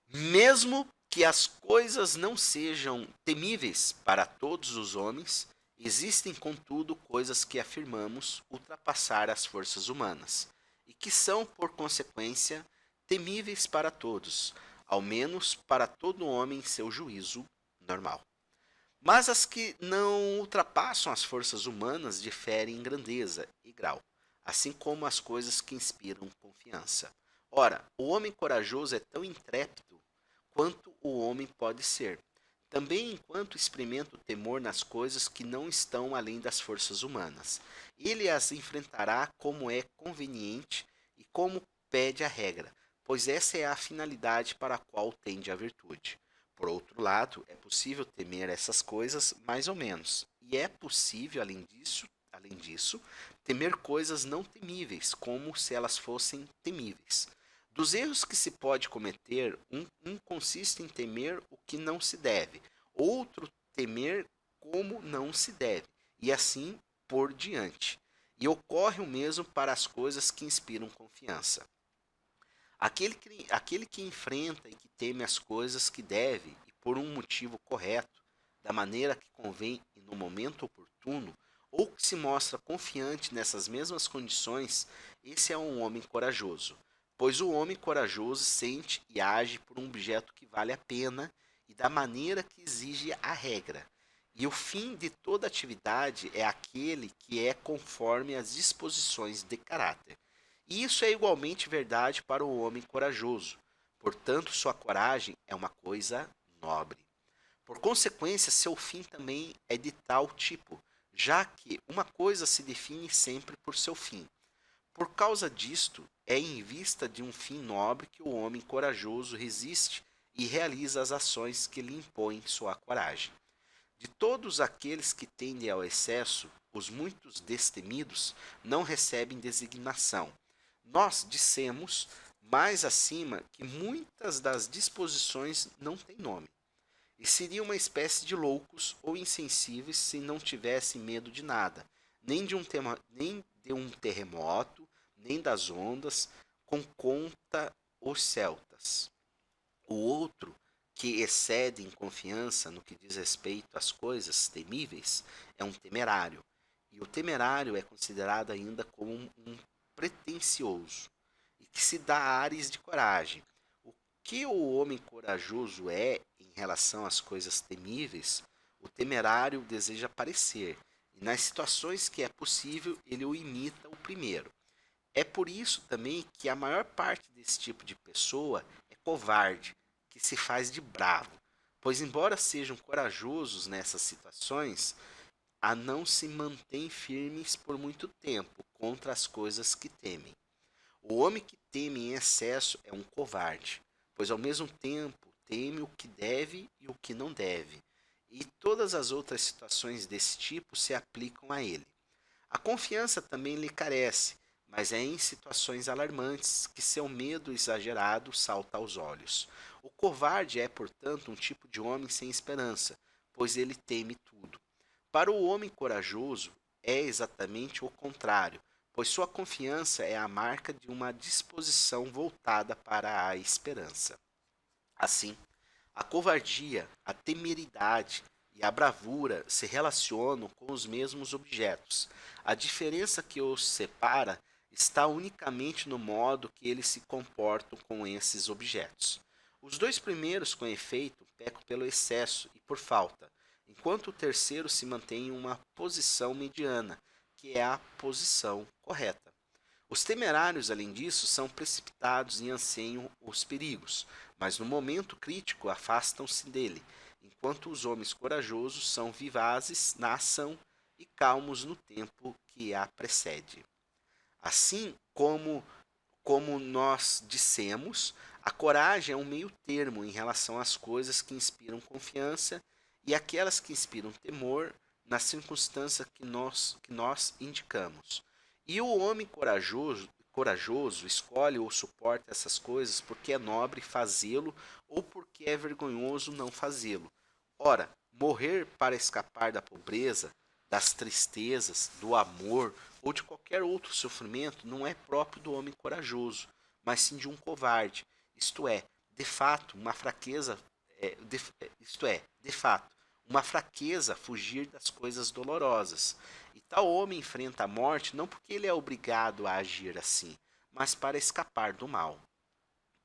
Mesmo que as coisas não sejam temíveis para todos os homens, existem, contudo, coisas que afirmamos ultrapassar as forças humanas e que são, por consequência, temíveis para todos, ao menos para todo homem em seu juízo normal. Mas as que não ultrapassam as forças humanas diferem em grandeza e grau. assim como as coisas que inspiram confiança. Ora, o homem corajoso é tão intrépido quanto o homem pode ser. Também enquanto experimenta o temor nas coisas que não estão além das forças humanas. Ele as enfrentará como é conveniente e como pede a regra, pois essa é a finalidade para a qual tende a virtude. Por outro lado, é possível temer essas coisas mais ou menos, e é possível, além disso, temer coisas não temíveis, como se elas fossem temíveis. Dos erros que se pode cometer, um consiste em temer o que não se deve, outro temer como não se deve, e assim por diante. E ocorre o mesmo para as coisas que inspiram confiança. Aquele que enfrenta e que teme as coisas que deve, e por um motivo correto, da maneira que convém e no momento oportuno, ou que se mostra confiante nessas mesmas condições, esse é um homem corajoso. Pois o homem corajoso sente e age por um objeto que vale a pena e da maneira que exige a regra. E o fim de toda atividade é aquele que é conforme as disposições de caráter. E isso é igualmente verdade para o homem corajoso. Portanto, sua coragem é uma coisa nobre. Por consequência, seu fim também é de tal tipo, já que uma coisa se define sempre por seu fim. Por causa disto, é em vista de um fim nobre que o homem corajoso resiste e realiza as ações que lhe impõem sua coragem. De todos aqueles que tendem ao excesso, os muitos destemidos não recebem designação. Nós dissemos mais acima que muitas das disposições não têm nome, e seriam uma espécie de loucos ou insensíveis se não tivessem medo de nada, nem de um terremoto, nem das ondas, com conta os celtas. O outro, que excede em confiança no que diz respeito às coisas temíveis, é um temerário, e o temerário é considerado ainda como um pretensioso, e que se dá ares de coragem. O que o homem corajoso é em relação às coisas temíveis, o temerário deseja parecer, e nas situações que é possível, ele o imita o primeiro. É por isso também que a maior parte desse tipo de pessoa é covarde, que se faz de bravo, pois, embora sejam corajosos nessas situações, a não se mantêm firmes por muito tempo contra as coisas que temem. O homem que teme em excesso é um covarde, pois ao mesmo tempo teme o que deve e o que não deve, e todas as outras situações desse tipo se aplicam a ele. A confiança também lhe carece, mas é em situações alarmantes que seu medo exagerado salta aos olhos. O covarde é, portanto, um tipo de homem sem esperança, pois ele teme tudo. Para o homem corajoso, é exatamente o contrário, pois sua confiança é a marca de uma disposição voltada para a esperança. Assim, a covardia, a temeridade e a bravura se relacionam com os mesmos objetos. A diferença que os separa está unicamente no modo que eles se comportam com esses objetos. Os dois primeiros, com efeito, pecam pelo excesso e por falta, enquanto o terceiro se mantém em uma posição mediana, que é a posição correta. Os temerários, além disso, são precipitados e anseiam os perigos, mas no momento crítico afastam-se dele, enquanto os homens corajosos são vivazes na ação e calmos no tempo que a precede. Assim como nós dissemos, a coragem é um meio termo em relação às coisas que inspiram confiança e aquelas que inspiram temor na circunstância que nós indicamos. E o homem corajoso escolhe ou suporta essas coisas porque é nobre fazê-lo ou porque é vergonhoso não fazê-lo. Ora, morrer para escapar da pobreza, das tristezas, do amor ou de qualquer outro sofrimento não é próprio do homem corajoso, mas sim de um covarde. Isto é, de fato, uma fraqueza, de fato, uma fraqueza fugir das coisas dolorosas. E tal homem enfrenta a morte não porque ele é obrigado a agir assim, mas para escapar do mal.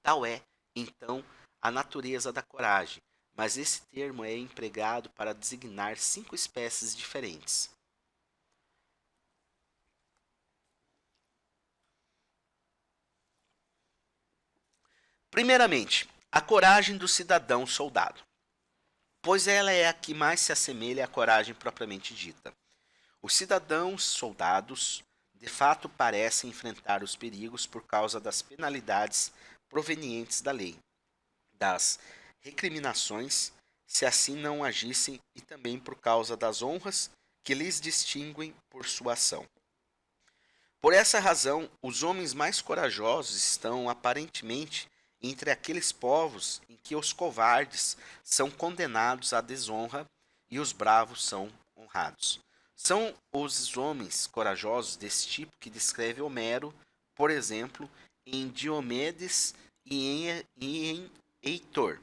Tal é, então, a natureza da coragem, mas esse termo é empregado para designar 5 espécies diferentes. Primeiramente, a coragem do cidadão soldado, pois ela é a que mais se assemelha à coragem propriamente dita. Os cidadãos soldados, de fato, parecem enfrentar os perigos por causa das penalidades provenientes da lei, das recriminações, se assim não agissem, e também por causa das honras que lhes distinguem por sua ação. Por essa razão, os homens mais corajosos estão aparentemente entre aqueles povos em que os covardes são condenados à desonra e os bravos são honrados. São os homens corajosos desse tipo que descreve Homero, por exemplo, em Diomedes e em Heitor.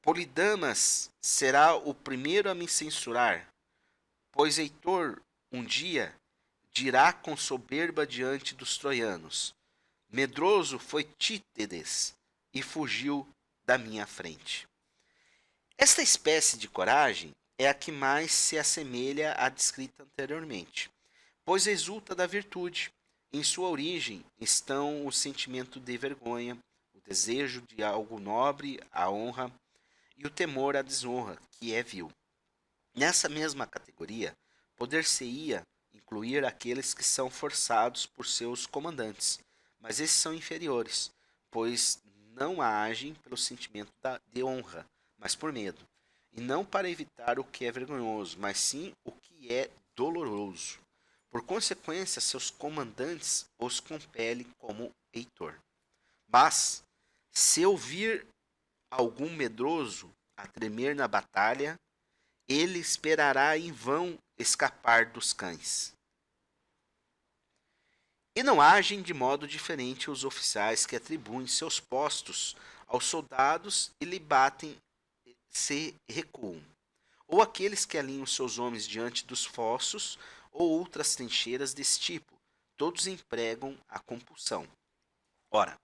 Polidamas será o primeiro a me censurar, pois Heitor um dia dirá com soberba diante dos troianos: medroso foi Títedes e fugiu da minha frente. Esta espécie de coragem é a que mais se assemelha à descrita anteriormente, pois resulta da virtude. Em sua origem estão o sentimento de vergonha, o desejo de algo nobre, a honra e o temor à desonra, que é vil. Nessa mesma categoria, poder-se-ia incluir aqueles que são forçados por seus comandantes, mas esses são inferiores, pois não agem pelo sentimento de honra, mas por medo, e não para evitar o que é vergonhoso, mas sim o que é doloroso. Por consequência, seus comandantes os compelem como Heitor. Mas, se ouvir algum medroso a tremer na batalha, ele esperará em vão escapar dos cães. E não agem de modo diferente os oficiais que atribuem seus postos aos soldados e lhe batem se recuam, ou aqueles que alinham seus homens diante dos fossos ou outras trincheiras desse tipo, todos empregam a compulsão. Ora,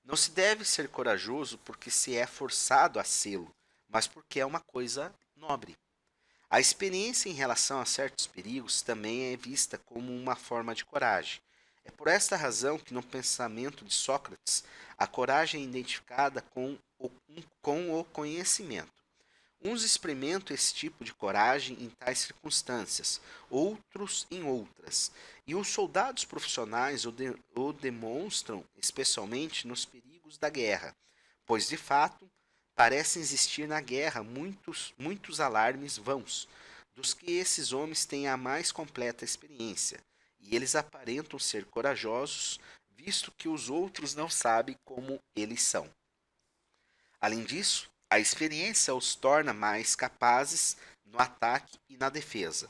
não se deve ser corajoso porque se é forçado a sê-lo, mas porque é uma coisa nobre. A experiência em relação a certos perigos também é vista como uma forma de coragem. É por esta razão que no pensamento de Sócrates a coragem é identificada com o conhecimento. Uns experimentam esse tipo de coragem em tais circunstâncias, outros em outras, e os soldados profissionais o demonstram especialmente nos perigos da guerra, pois de fato parecem existir na guerra muitos alarmes vãos, dos que esses homens têm a mais completa experiência, e eles aparentam ser corajosos, visto que os outros não sabem como eles são. Além disso, a experiência os torna mais capazes no ataque e na defesa,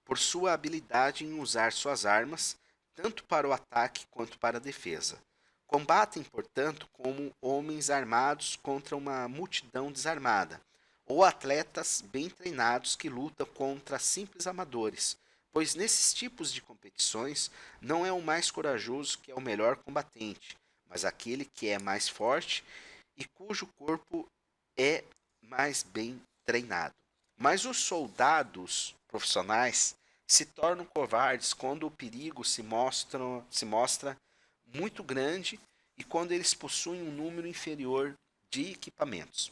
por sua habilidade em usar suas armas, tanto para o ataque quanto para a defesa. Combatem, portanto, como homens armados contra uma multidão desarmada, ou atletas bem treinados que lutam contra simples amadores, pois nesses tipos de competições não é o mais corajoso que é o melhor combatente, mas aquele que é mais forte e cujo corpo é mais bem treinado. Mas os soldados profissionais se tornam covardes quando o perigo se mostra muito grande e quando eles possuem um número inferior de equipamentos.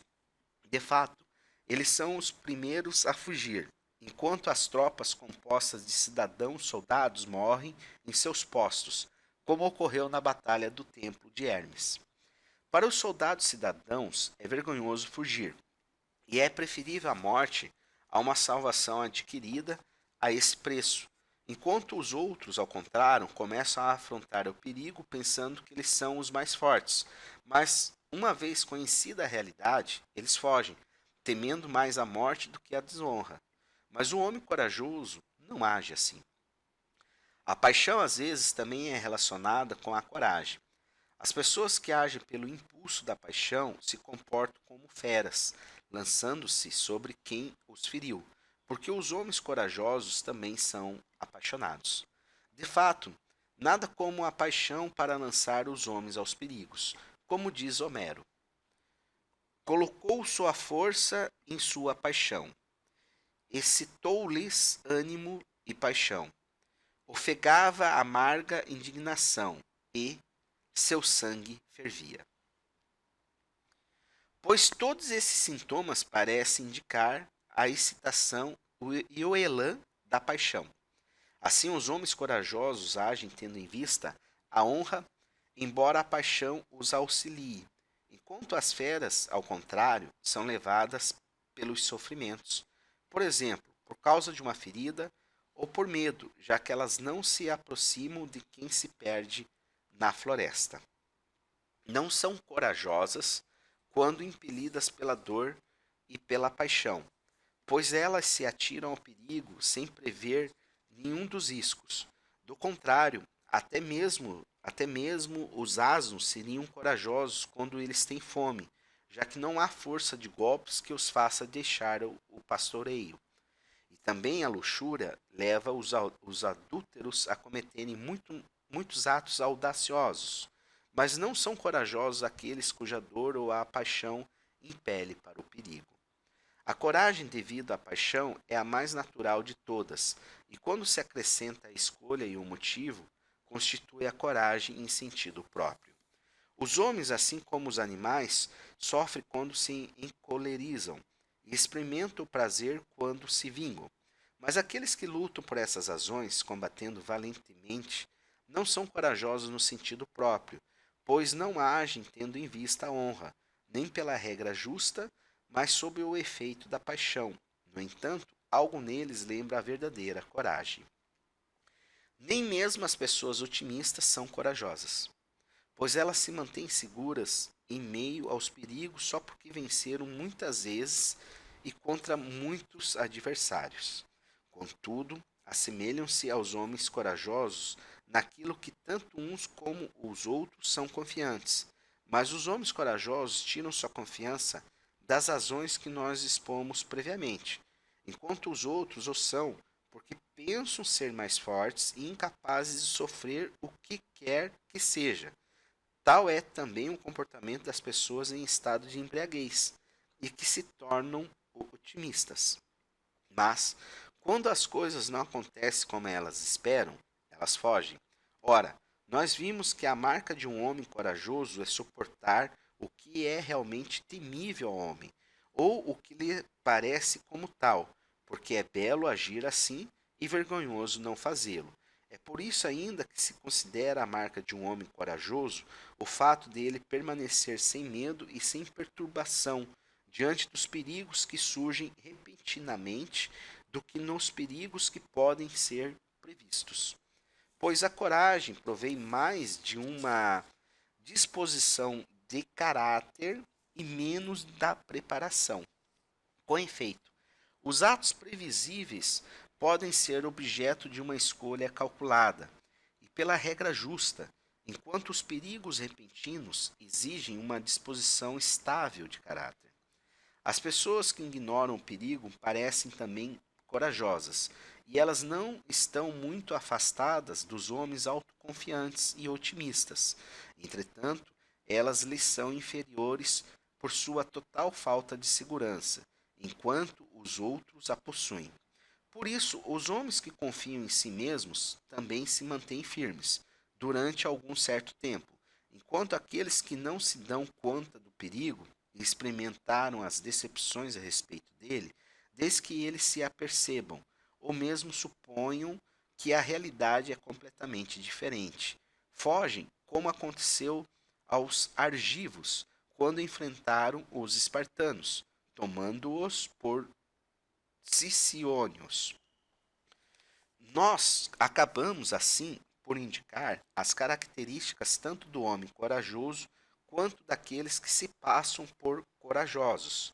De fato, eles são os primeiros a fugir, enquanto as tropas compostas de cidadãos soldados morrem em seus postos, como ocorreu na Batalha do Templo de Hermes. Para os soldados cidadãos é vergonhoso fugir, e é preferível a morte a uma salvação adquirida a esse preço, enquanto os outros, ao contrário, começam a afrontar o perigo pensando que eles são os mais fortes, mas, uma vez conhecida a realidade, eles fogem, temendo mais a morte do que a desonra. Mas o homem corajoso não age assim. A paixão, às vezes, também é relacionada com a coragem. As pessoas que agem pelo impulso da paixão se comportam como feras, lançando-se sobre quem os feriu, porque os homens corajosos também são apaixonados. De fato, nada como a paixão para lançar os homens aos perigos, como diz Homero. Colocou sua força em sua paixão, excitou-lhes ânimo e paixão, ofegava amarga indignação e, seu sangue fervia. Pois todos esses sintomas parecem indicar a excitação e o elan da paixão. Assim, os homens corajosos agem tendo em vista a honra, embora a paixão os auxilie, enquanto as feras, ao contrário, são levadas pelos sofrimentos. Por exemplo, por causa de uma ferida ou por medo, já que elas não se aproximam de quem se perde na floresta. Não são corajosas quando impelidas pela dor e pela paixão, pois elas se atiram ao perigo sem prever nenhum dos riscos. Do contrário, até mesmo os asnos seriam corajosos quando eles têm fome, já que não há força de golpes que os faça deixar o pastoreio. E também a luxúria leva os adúlteros a cometerem muitos atos audaciosos, mas não são corajosos aqueles cuja dor ou a paixão impele para o perigo. A coragem devido à paixão é a mais natural de todas, e quando se acrescenta a escolha e o motivo, constitui a coragem em sentido próprio. Os homens, assim como os animais, sofrem quando se encolerizam e experimentam o prazer quando se vingam. Mas aqueles que lutam por essas razões, combatendo valentemente, não são corajosos no sentido próprio, pois não agem tendo em vista a honra, nem pela regra justa, mas sob o efeito da paixão. No entanto, algo neles lembra a verdadeira coragem. Nem mesmo as pessoas otimistas são corajosas, pois elas se mantêm seguras em meio aos perigos só porque venceram muitas vezes e contra muitos adversários. Contudo, assemelham-se aos homens corajosos naquilo que tanto uns como os outros são confiantes. Mas os homens corajosos tiram sua confiança das razões que nós expomos previamente, enquanto os outros o são porque pensam ser mais fortes e incapazes de sofrer o que quer que seja. Tal é também o comportamento das pessoas em estado de embriaguez e que se tornam otimistas. Mas, quando as coisas não acontecem como elas esperam, elas fogem. Ora, nós vimos que a marca de um homem corajoso é suportar o que é realmente temível ao homem, ou o que lhe parece como tal, porque é belo agir assim e vergonhoso não fazê-lo. É por isso ainda que se considera a marca de um homem corajoso o fato dele permanecer sem medo e sem perturbação diante dos perigos que surgem repentinamente do que nos perigos que podem ser previstos. Pois a coragem provém mais de uma disposição de caráter e menos da preparação. Com efeito, os atos previsíveis podem ser objeto de uma escolha calculada e pela regra justa, enquanto os perigos repentinos exigem uma disposição estável de caráter. As pessoas que ignoram o perigo parecem também corajosas, e elas não estão muito afastadas dos homens autoconfiantes e otimistas. Entretanto, elas lhes são inferiores por sua total falta de segurança, enquanto os outros a possuem. Por isso, os homens que confiam em si mesmos também se mantêm firmes durante algum certo tempo, enquanto aqueles que não se dão conta do perigo e experimentaram as decepções a respeito dele, desde que eles se apercebam, ou mesmo suponham que a realidade é completamente diferente. Fogem, como aconteceu aos argivos, quando enfrentaram os espartanos, tomando-os por Sicionos. Nós acabamos, assim, por indicar as características tanto do homem corajoso quanto daqueles que se passam por corajosos.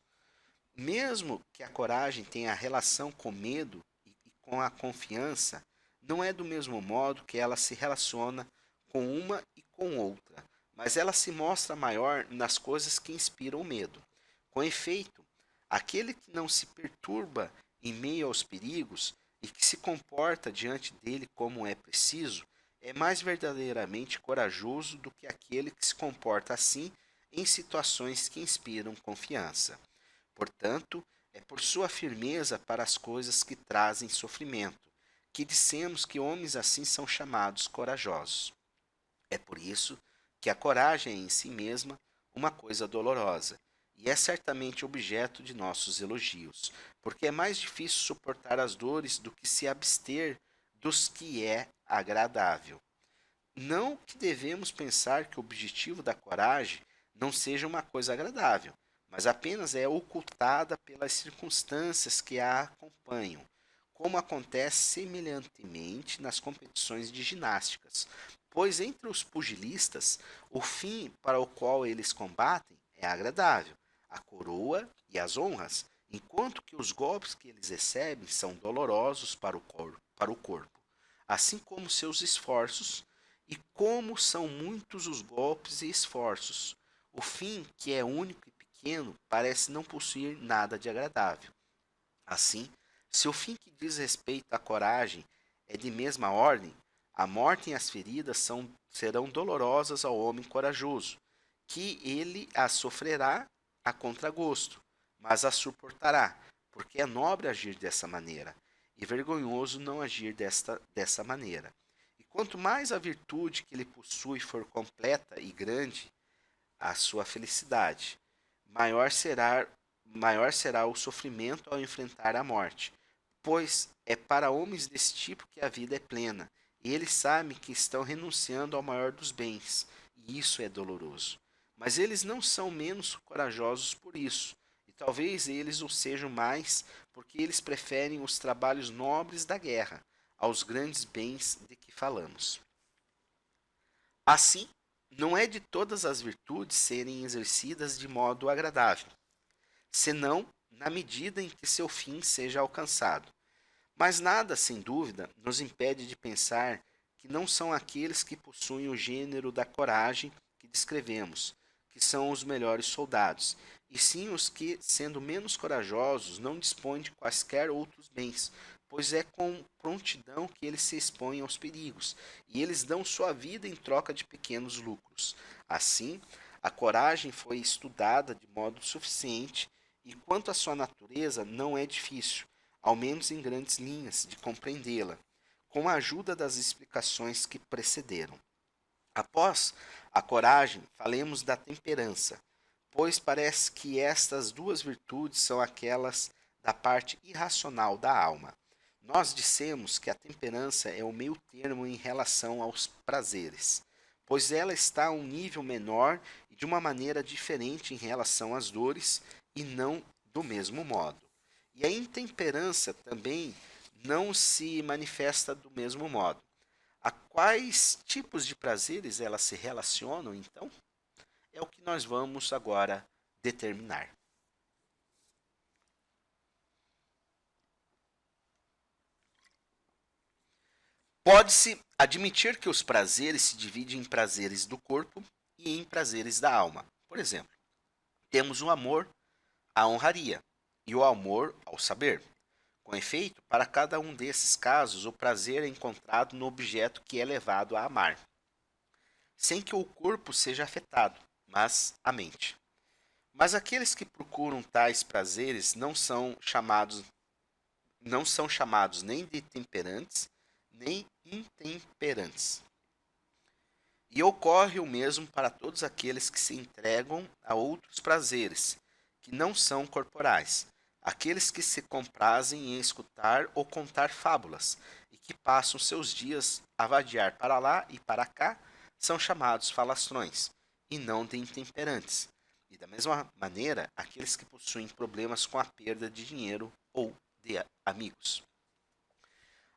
Mesmo que a coragem tenha relação com medo e com a confiança, não é do mesmo modo que ela se relaciona com uma e com outra, mas ela se mostra maior nas coisas que inspiram medo. Com efeito, aquele que não se perturba em meio aos perigos e que se comporta diante dele como é preciso, é mais verdadeiramente corajoso do que aquele que se comporta assim em situações que inspiram confiança. Portanto, é por sua firmeza para as coisas que trazem sofrimento que dissemos que homens assim são chamados corajosos. É por isso que a coragem é em si mesma uma coisa dolorosa, e é certamente objeto de nossos elogios, porque é mais difícil suportar as dores do que se abster dos que é agradável. Não que devemos pensar que o objetivo da coragem não seja uma coisa agradável, mas apenas é ocultada pelas circunstâncias que a acompanham, como acontece semelhantemente nas competições de ginásticas, pois entre os pugilistas, o fim para o qual eles combatem é agradável, a coroa e as honras, enquanto que os golpes que eles recebem são dolorosos para o corpo, assim como seus esforços, e como são muitos os golpes e esforços. O fim, que é único e pequeno, parece não possuir nada de agradável. Assim, se o fim que diz respeito à coragem é de mesma ordem, a morte e as feridas serão dolorosas ao homem corajoso, que ele as sofrerá a contragosto, mas as suportará, porque é nobre agir dessa maneira, e vergonhoso não agir dessa maneira. E quanto mais a virtude que ele possui for completa e grande, a sua felicidade, maior será, maior será o sofrimento ao enfrentar a morte, pois é para homens desse tipo que a vida é plena, e eles sabem que estão renunciando ao maior dos bens, e isso é doloroso. Mas eles não são menos corajosos por isso, e talvez eles o sejam mais porque eles preferem os trabalhos nobres da guerra aos grandes bens de que falamos. Assim, não é de todas as virtudes serem exercidas de modo agradável, senão na medida em que seu fim seja alcançado. Mas nada, sem dúvida, nos impede de pensar que não são aqueles que possuem o gênero da coragem que descrevemos, que são os melhores soldados, e sim os que, sendo menos corajosos, não dispõem de quaisquer outros bens, pois é com prontidão que eles se expõem aos perigos, e eles dão sua vida em troca de pequenos lucros. Assim, a coragem foi estudada de modo suficiente, e quanto à sua natureza, não é difícil, ao menos em grandes linhas, de compreendê-la, com a ajuda das explicações que precederam. Após a coragem, falemos da temperança, pois parece que estas duas virtudes são aquelas da parte irracional da alma. Nós dissemos que a temperança é o meio termo em relação aos prazeres, pois ela está a um nível menor e de uma maneira diferente em relação às dores e não do mesmo modo. E a intemperança também não se manifesta do mesmo modo. A quais tipos de prazeres elas se relacionam, então? É o que nós vamos agora determinar. Pode-se admitir que os prazeres se dividem em prazeres do corpo e em prazeres da alma. Por exemplo, temos o amor à honraria e o amor ao saber. Com efeito, para cada um desses casos, o prazer é encontrado no objeto que é levado a amar, sem que o corpo seja afetado, mas a mente. Mas aqueles que procuram tais prazeres não são chamados nem de temperantes, nem intemperantes. E ocorre o mesmo para todos aqueles que se entregam a outros prazeres, que não são corporais, aqueles que se comprazem em escutar ou contar fábulas, e que passam seus dias a vadiar para lá e para cá, são chamados falastrões, e não de intemperantes. E da mesma maneira, aqueles que possuem problemas com a perda de dinheiro ou de amigos.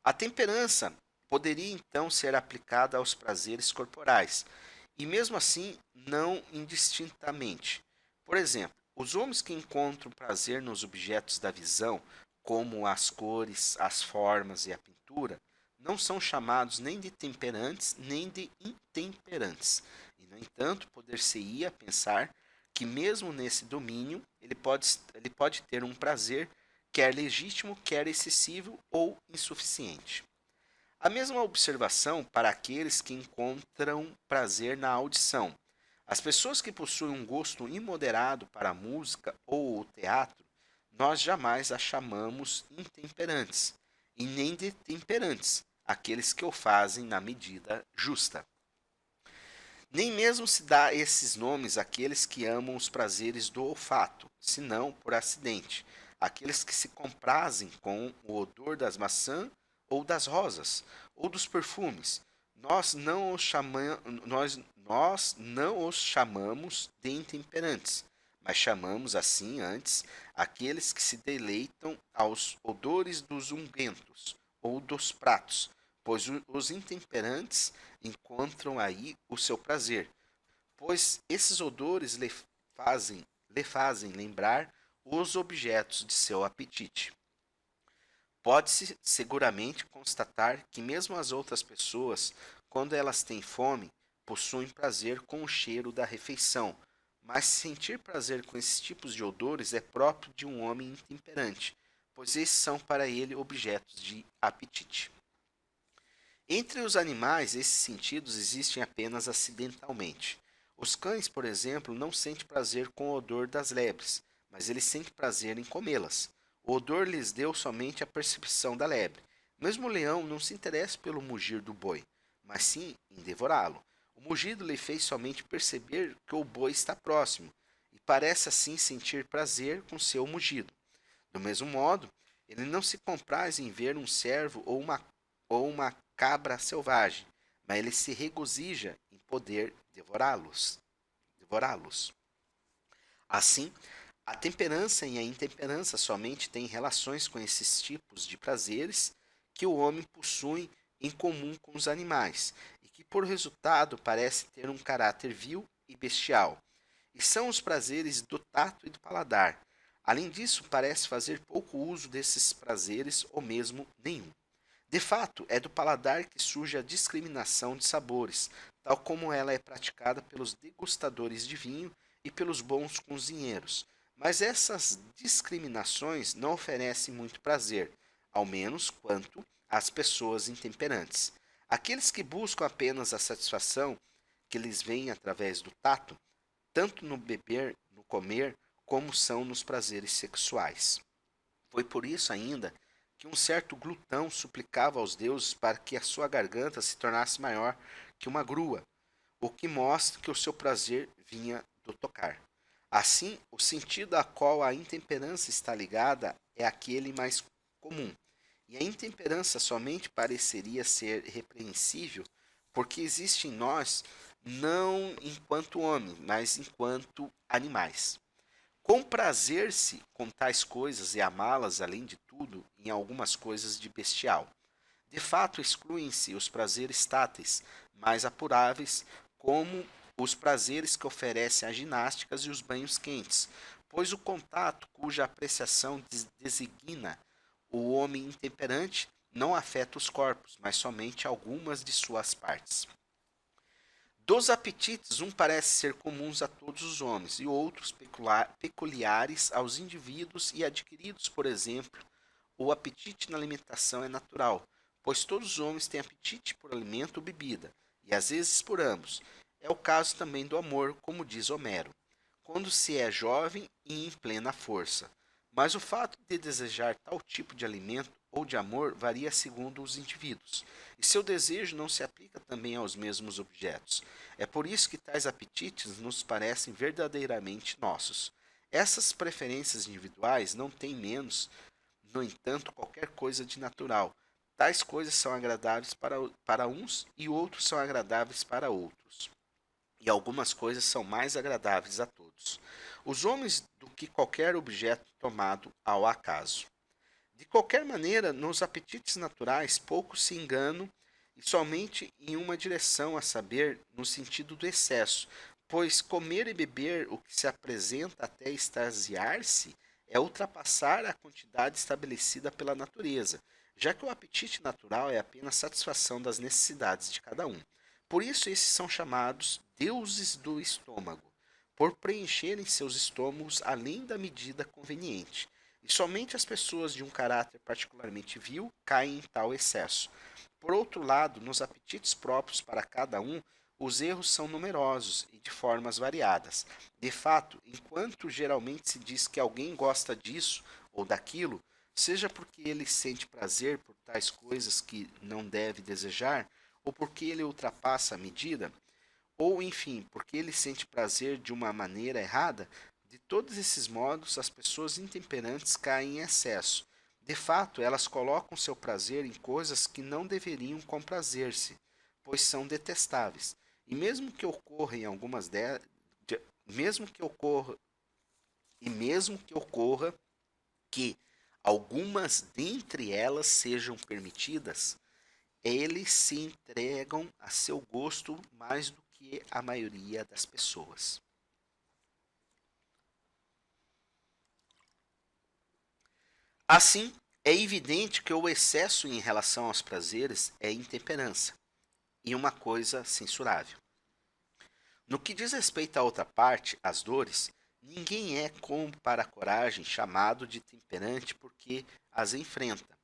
A temperança poderia então ser aplicada aos prazeres corporais, e mesmo assim não indistintamente. Por exemplo, os homens que encontram prazer nos objetos da visão, como as cores, as formas e a pintura, não são chamados nem de temperantes nem de intemperantes. E, no entanto, poder-se-ia pensar que mesmo nesse domínio ele pode ter um prazer, quer legítimo, quer excessivo ou insuficiente. A mesma observação para aqueles que encontram prazer na audição. As pessoas que possuem um gosto imoderado para a música ou o teatro, nós jamais as chamamos intemperantes, e nem de temperantes, aqueles que o fazem na medida justa. Nem mesmo se dá esses nomes àqueles que amam os prazeres do olfato, senão por acidente, aqueles que se comprazem com o odor das maçãs ou das rosas, ou dos perfumes. Nós não os chamamos de intemperantes, mas chamamos assim antes aqueles que se deleitam aos odores dos ungüentos ou dos pratos, pois os intemperantes encontram aí o seu prazer, pois esses odores lhe fazem lembrar os objetos de seu apetite. Pode-se seguramente constatar que mesmo as outras pessoas, quando elas têm fome, possuem prazer com o cheiro da refeição, mas sentir prazer com esses tipos de odores é próprio de um homem intemperante, pois esses são para ele objetos de apetite. Entre os animais, esses sentidos existem apenas acidentalmente. Os cães, por exemplo, não sentem prazer com o odor das lebres, mas eles sentem prazer em comê-las. O odor lhes deu somente a percepção da lebre. Mesmo o leão não se interessa pelo mugir do boi, mas sim em devorá-lo. O mugido lhe fez somente perceber que o boi está próximo, e parece assim sentir prazer com seu mugido. Do mesmo modo, ele não se compraz em ver um cervo ou uma cabra selvagem, mas ele se regozija em poder devorá-los. Assim, a temperança e a intemperança somente têm relações com esses tipos de prazeres que o homem possui em comum com os animais e que, por resultado, parece ter um caráter vil e bestial. E são os prazeres do tato e do paladar. Além disso, parece fazer pouco uso desses prazeres ou mesmo nenhum. De fato, é do paladar que surge a discriminação de sabores, tal como ela é praticada pelos degustadores de vinho e pelos bons cozinheiros. Mas essas discriminações não oferecem muito prazer, ao menos quanto às pessoas intemperantes. Aqueles que buscam apenas a satisfação que lhes vem através do tato, tanto no beber, no comer, como são nos prazeres sexuais. Foi por isso ainda que um certo glutão suplicava aos deuses para que a sua garganta se tornasse maior que uma grua, o que mostra que o seu prazer vinha do tocar. Assim, o sentido a qual a intemperança está ligada é aquele mais comum, e a intemperança somente pareceria ser repreensível porque existe em nós não enquanto homem, mas enquanto animais. Comprazer-se com tais coisas e amá-las, além de tudo, em algumas coisas de bestial. De fato, excluem-se os prazeres táteis, mais apuráveis, como os prazeres que oferecem as ginásticas e os banhos quentes, pois o contato, cuja apreciação designa o homem intemperante, não afeta os corpos, mas somente algumas de suas partes. Dos apetites, um parece ser comuns a todos os homens e outros peculiares aos indivíduos e adquiridos, por exemplo, o apetite na alimentação é natural, pois todos os homens têm apetite por alimento ou bebida, e às vezes por ambos. É o caso também do amor, como diz Homero, quando se é jovem e em plena força. Mas o fato de desejar tal tipo de alimento ou de amor varia segundo os indivíduos, e seu desejo não se aplica também aos mesmos objetos. É por isso que tais apetites nos parecem verdadeiramente nossos. Essas preferências individuais não têm menos, no entanto, qualquer coisa de natural. Tais coisas são agradáveis para uns e outros são agradáveis para outros. E algumas coisas são mais agradáveis a todos. Os homens do que qualquer objeto tomado ao acaso. De qualquer maneira, nos apetites naturais, poucos se enganam e somente em uma direção, a saber, no sentido do excesso, pois comer e beber o que se apresenta até extasiar-se é ultrapassar a quantidade estabelecida pela natureza, já que o apetite natural é apenas satisfação das necessidades de cada um. Por isso, esses são chamados deuses do estômago, por preencherem seus estômagos além da medida conveniente. E somente as pessoas de um caráter particularmente vil caem em tal excesso. Por outro lado, nos apetites próprios para cada um, os erros são numerosos e de formas variadas. De fato, enquanto geralmente se diz que alguém gosta disso ou daquilo, seja porque ele sente prazer por tais coisas que não deve desejar, ou porque ele ultrapassa a medida, ou enfim, porque ele sente prazer de uma maneira errada, de todos esses modos as pessoas intemperantes caem em excesso. De fato, elas colocam seu prazer em coisas que não deveriam comprazer-se, pois são detestáveis. E mesmo que ocorra em algumas mesmo que ocorra mesmo que ocorra que algumas dentre elas sejam permitidas, eles se entregam a seu gosto mais do que a maioria das pessoas. Assim, é evidente que o excesso em relação aos prazeres é intemperança e uma coisa censurável. No que diz respeito à outra parte, as dores, ninguém é, como para a coragem, chamado de temperante porque as enfrenta,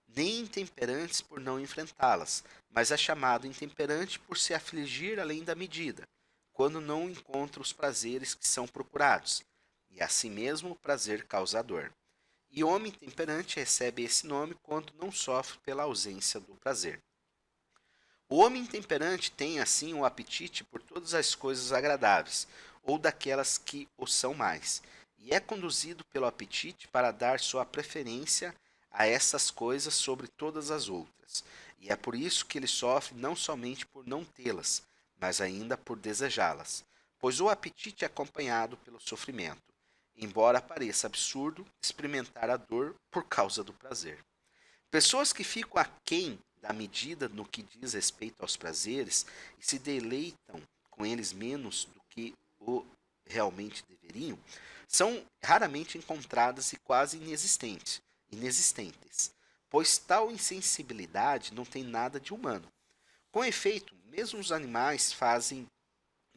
nem intemperantes por não enfrentá-las, mas é chamado intemperante por se afligir além da medida, quando não encontra os prazeres que são procurados, e assim mesmo o prazer causador. E homem temperante recebe esse nome quando não sofre pela ausência do prazer. O homem temperante tem assim o apetite por todas as coisas agradáveis, ou daquelas que o são mais, e é conduzido pelo apetite para dar sua preferência a essas coisas sobre todas as outras. E é por isso que ele sofre não somente por não tê-las, mas ainda por desejá-las, pois o apetite é acompanhado pelo sofrimento, embora pareça absurdo experimentar a dor por causa do prazer. Pessoas que ficam aquém da medida no que diz respeito aos prazeres e se deleitam com eles menos do que o realmente deveriam, são raramente encontradas e quase inexistentes, pois tal insensibilidade não tem nada de humano. Com efeito, mesmo os animais fazem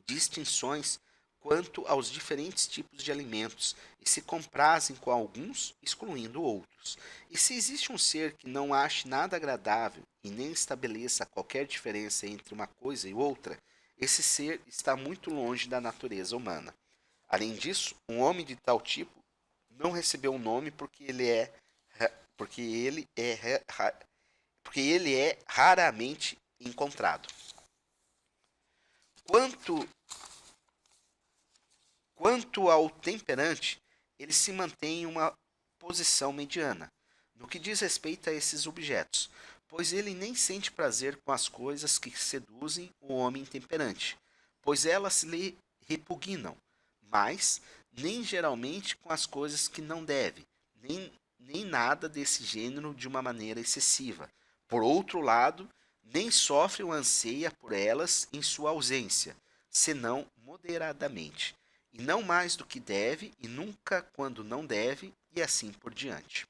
distinções quanto aos diferentes tipos de alimentos e se comprazem com alguns, excluindo outros. E se existe um ser que não ache nada agradável e nem estabeleça qualquer diferença entre uma coisa e outra, esse ser está muito longe da natureza humana. Além disso, um homem de tal tipo não recebeu um nome porque ele é raramente encontrado. Quanto Quanto ao temperante, ele se mantém em uma posição mediana, no que diz respeito a esses objetos, pois ele nem sente prazer com as coisas que seduzem o homem temperante, pois elas lhe repugnam, mas nem geralmente com as coisas que não deve, nem nada desse gênero de uma maneira excessiva. Por outro lado, nem sofre ou anseia por elas em sua ausência, senão moderadamente e não mais do que deve, e nunca quando não deve, e assim por diante.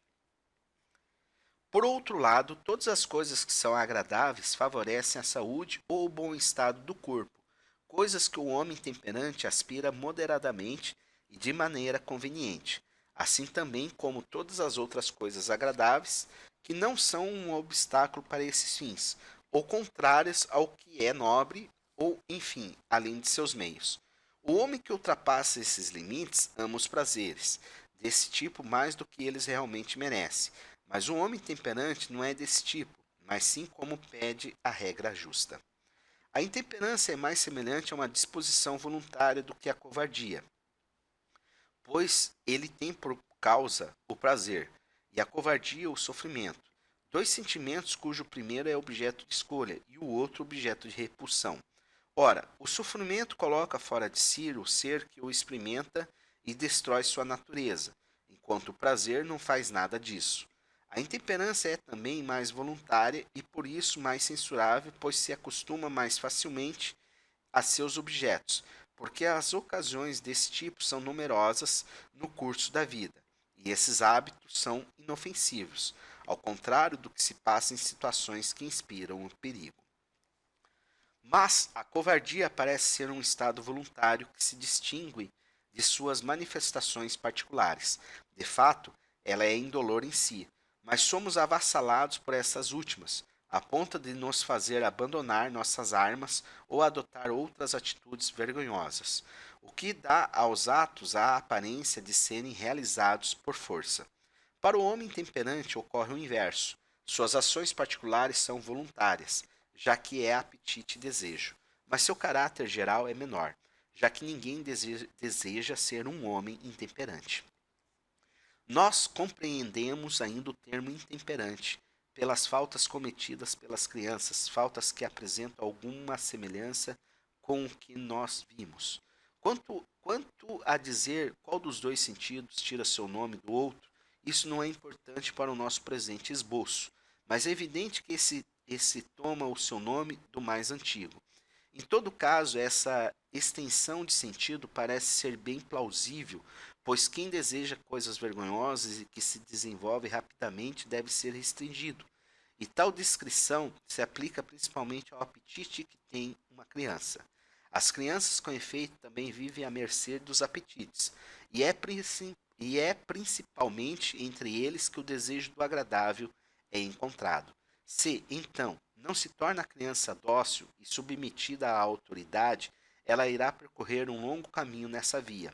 Por outro lado, todas as coisas que são agradáveis favorecem a saúde ou o bom estado do corpo, coisas que o homem temperante aspira moderadamente e de maneira conveniente, assim também como todas as outras coisas agradáveis que não são um obstáculo para esses fins, ou contrárias ao que é nobre, ou, enfim, além de seus meios. O homem que ultrapassa esses limites ama os prazeres desse tipo mais do que eles realmente merecem. Mas o homem temperante não é desse tipo, mas sim como pede a regra justa. A intemperância é mais semelhante a uma disposição voluntária do que a covardia, pois ele tem por causa o prazer, e a covardia o sofrimento. Dois sentimentos cujo primeiro é objeto de escolha e o outro objeto de repulsão. Ora, o sofrimento coloca fora de si o ser que o experimenta e destrói sua natureza, enquanto o prazer não faz nada disso. A intemperância é também mais voluntária e por isso mais censurável, pois se acostuma mais facilmente a seus objetos, porque as ocasiões desse tipo são numerosas no curso da vida, e esses hábitos são inofensivos, ao contrário do que se passa em situações que inspiram o perigo. Mas a covardia parece ser um estado voluntário que se distingue de suas manifestações particulares. De fato, ela é indolor em si, mas somos avassalados por essas últimas, a ponto de nos fazer abandonar nossas armas ou adotar outras atitudes vergonhosas, o que dá aos atos a aparência de serem realizados por força. Para o homem temperante ocorre o inverso. Suas ações particulares são voluntárias, já que é apetite e desejo, mas seu caráter geral é menor, já que ninguém deseja ser um homem intemperante. Nós compreendemos ainda o termo intemperante pelas faltas cometidas pelas crianças, faltas que apresentam alguma semelhança com o que nós vimos. Quanto a dizer qual dos dois sentidos tira seu nome do outro, isso não é importante para o nosso presente esboço, mas é evidente que esse toma o seu nome do mais antigo. Em todo caso, essa extensão de sentido parece ser bem plausível, pois quem deseja coisas vergonhosas e que se desenvolve rapidamente deve ser restringido. E tal descrição se aplica principalmente ao apetite que tem uma criança. As crianças, com efeito, também vivem à mercê dos apetites, e é principalmente entre eles que o desejo do agradável é encontrado. Se, então, não se torna a criança dócil e submetida à autoridade, ela irá percorrer um longo caminho nessa via,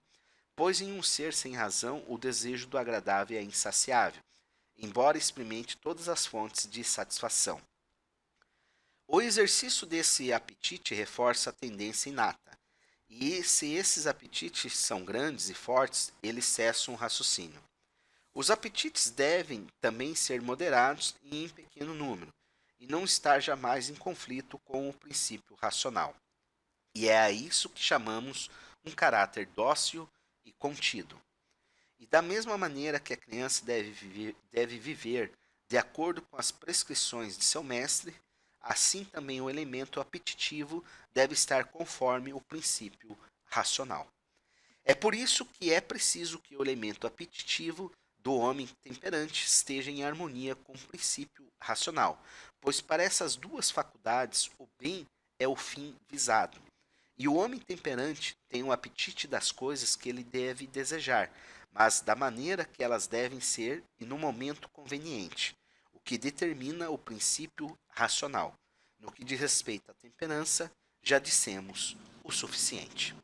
pois em um ser sem razão o desejo do agradável é insaciável, embora experimente todas as fontes de satisfação. O exercício desse apetite reforça a tendência inata, e se esses apetites são grandes e fortes, eles cessam o raciocínio. Os apetites devem também ser moderados e em pequeno número, e não estar jamais em conflito com o princípio racional. E é a isso que chamamos um caráter dócil e contido. E da mesma maneira que a criança deve viver de acordo com as prescrições de seu mestre, assim também o elemento apetitivo deve estar conforme o princípio racional. É por isso que é preciso que o elemento apetitivo do homem temperante esteja em harmonia com o princípio racional, pois para essas duas faculdades o bem é o fim visado. E o homem temperante tem o apetite das coisas que ele deve desejar, mas da maneira que elas devem ser e no momento conveniente, o que determina o princípio racional. No que diz respeito à temperança, já dissemos o suficiente.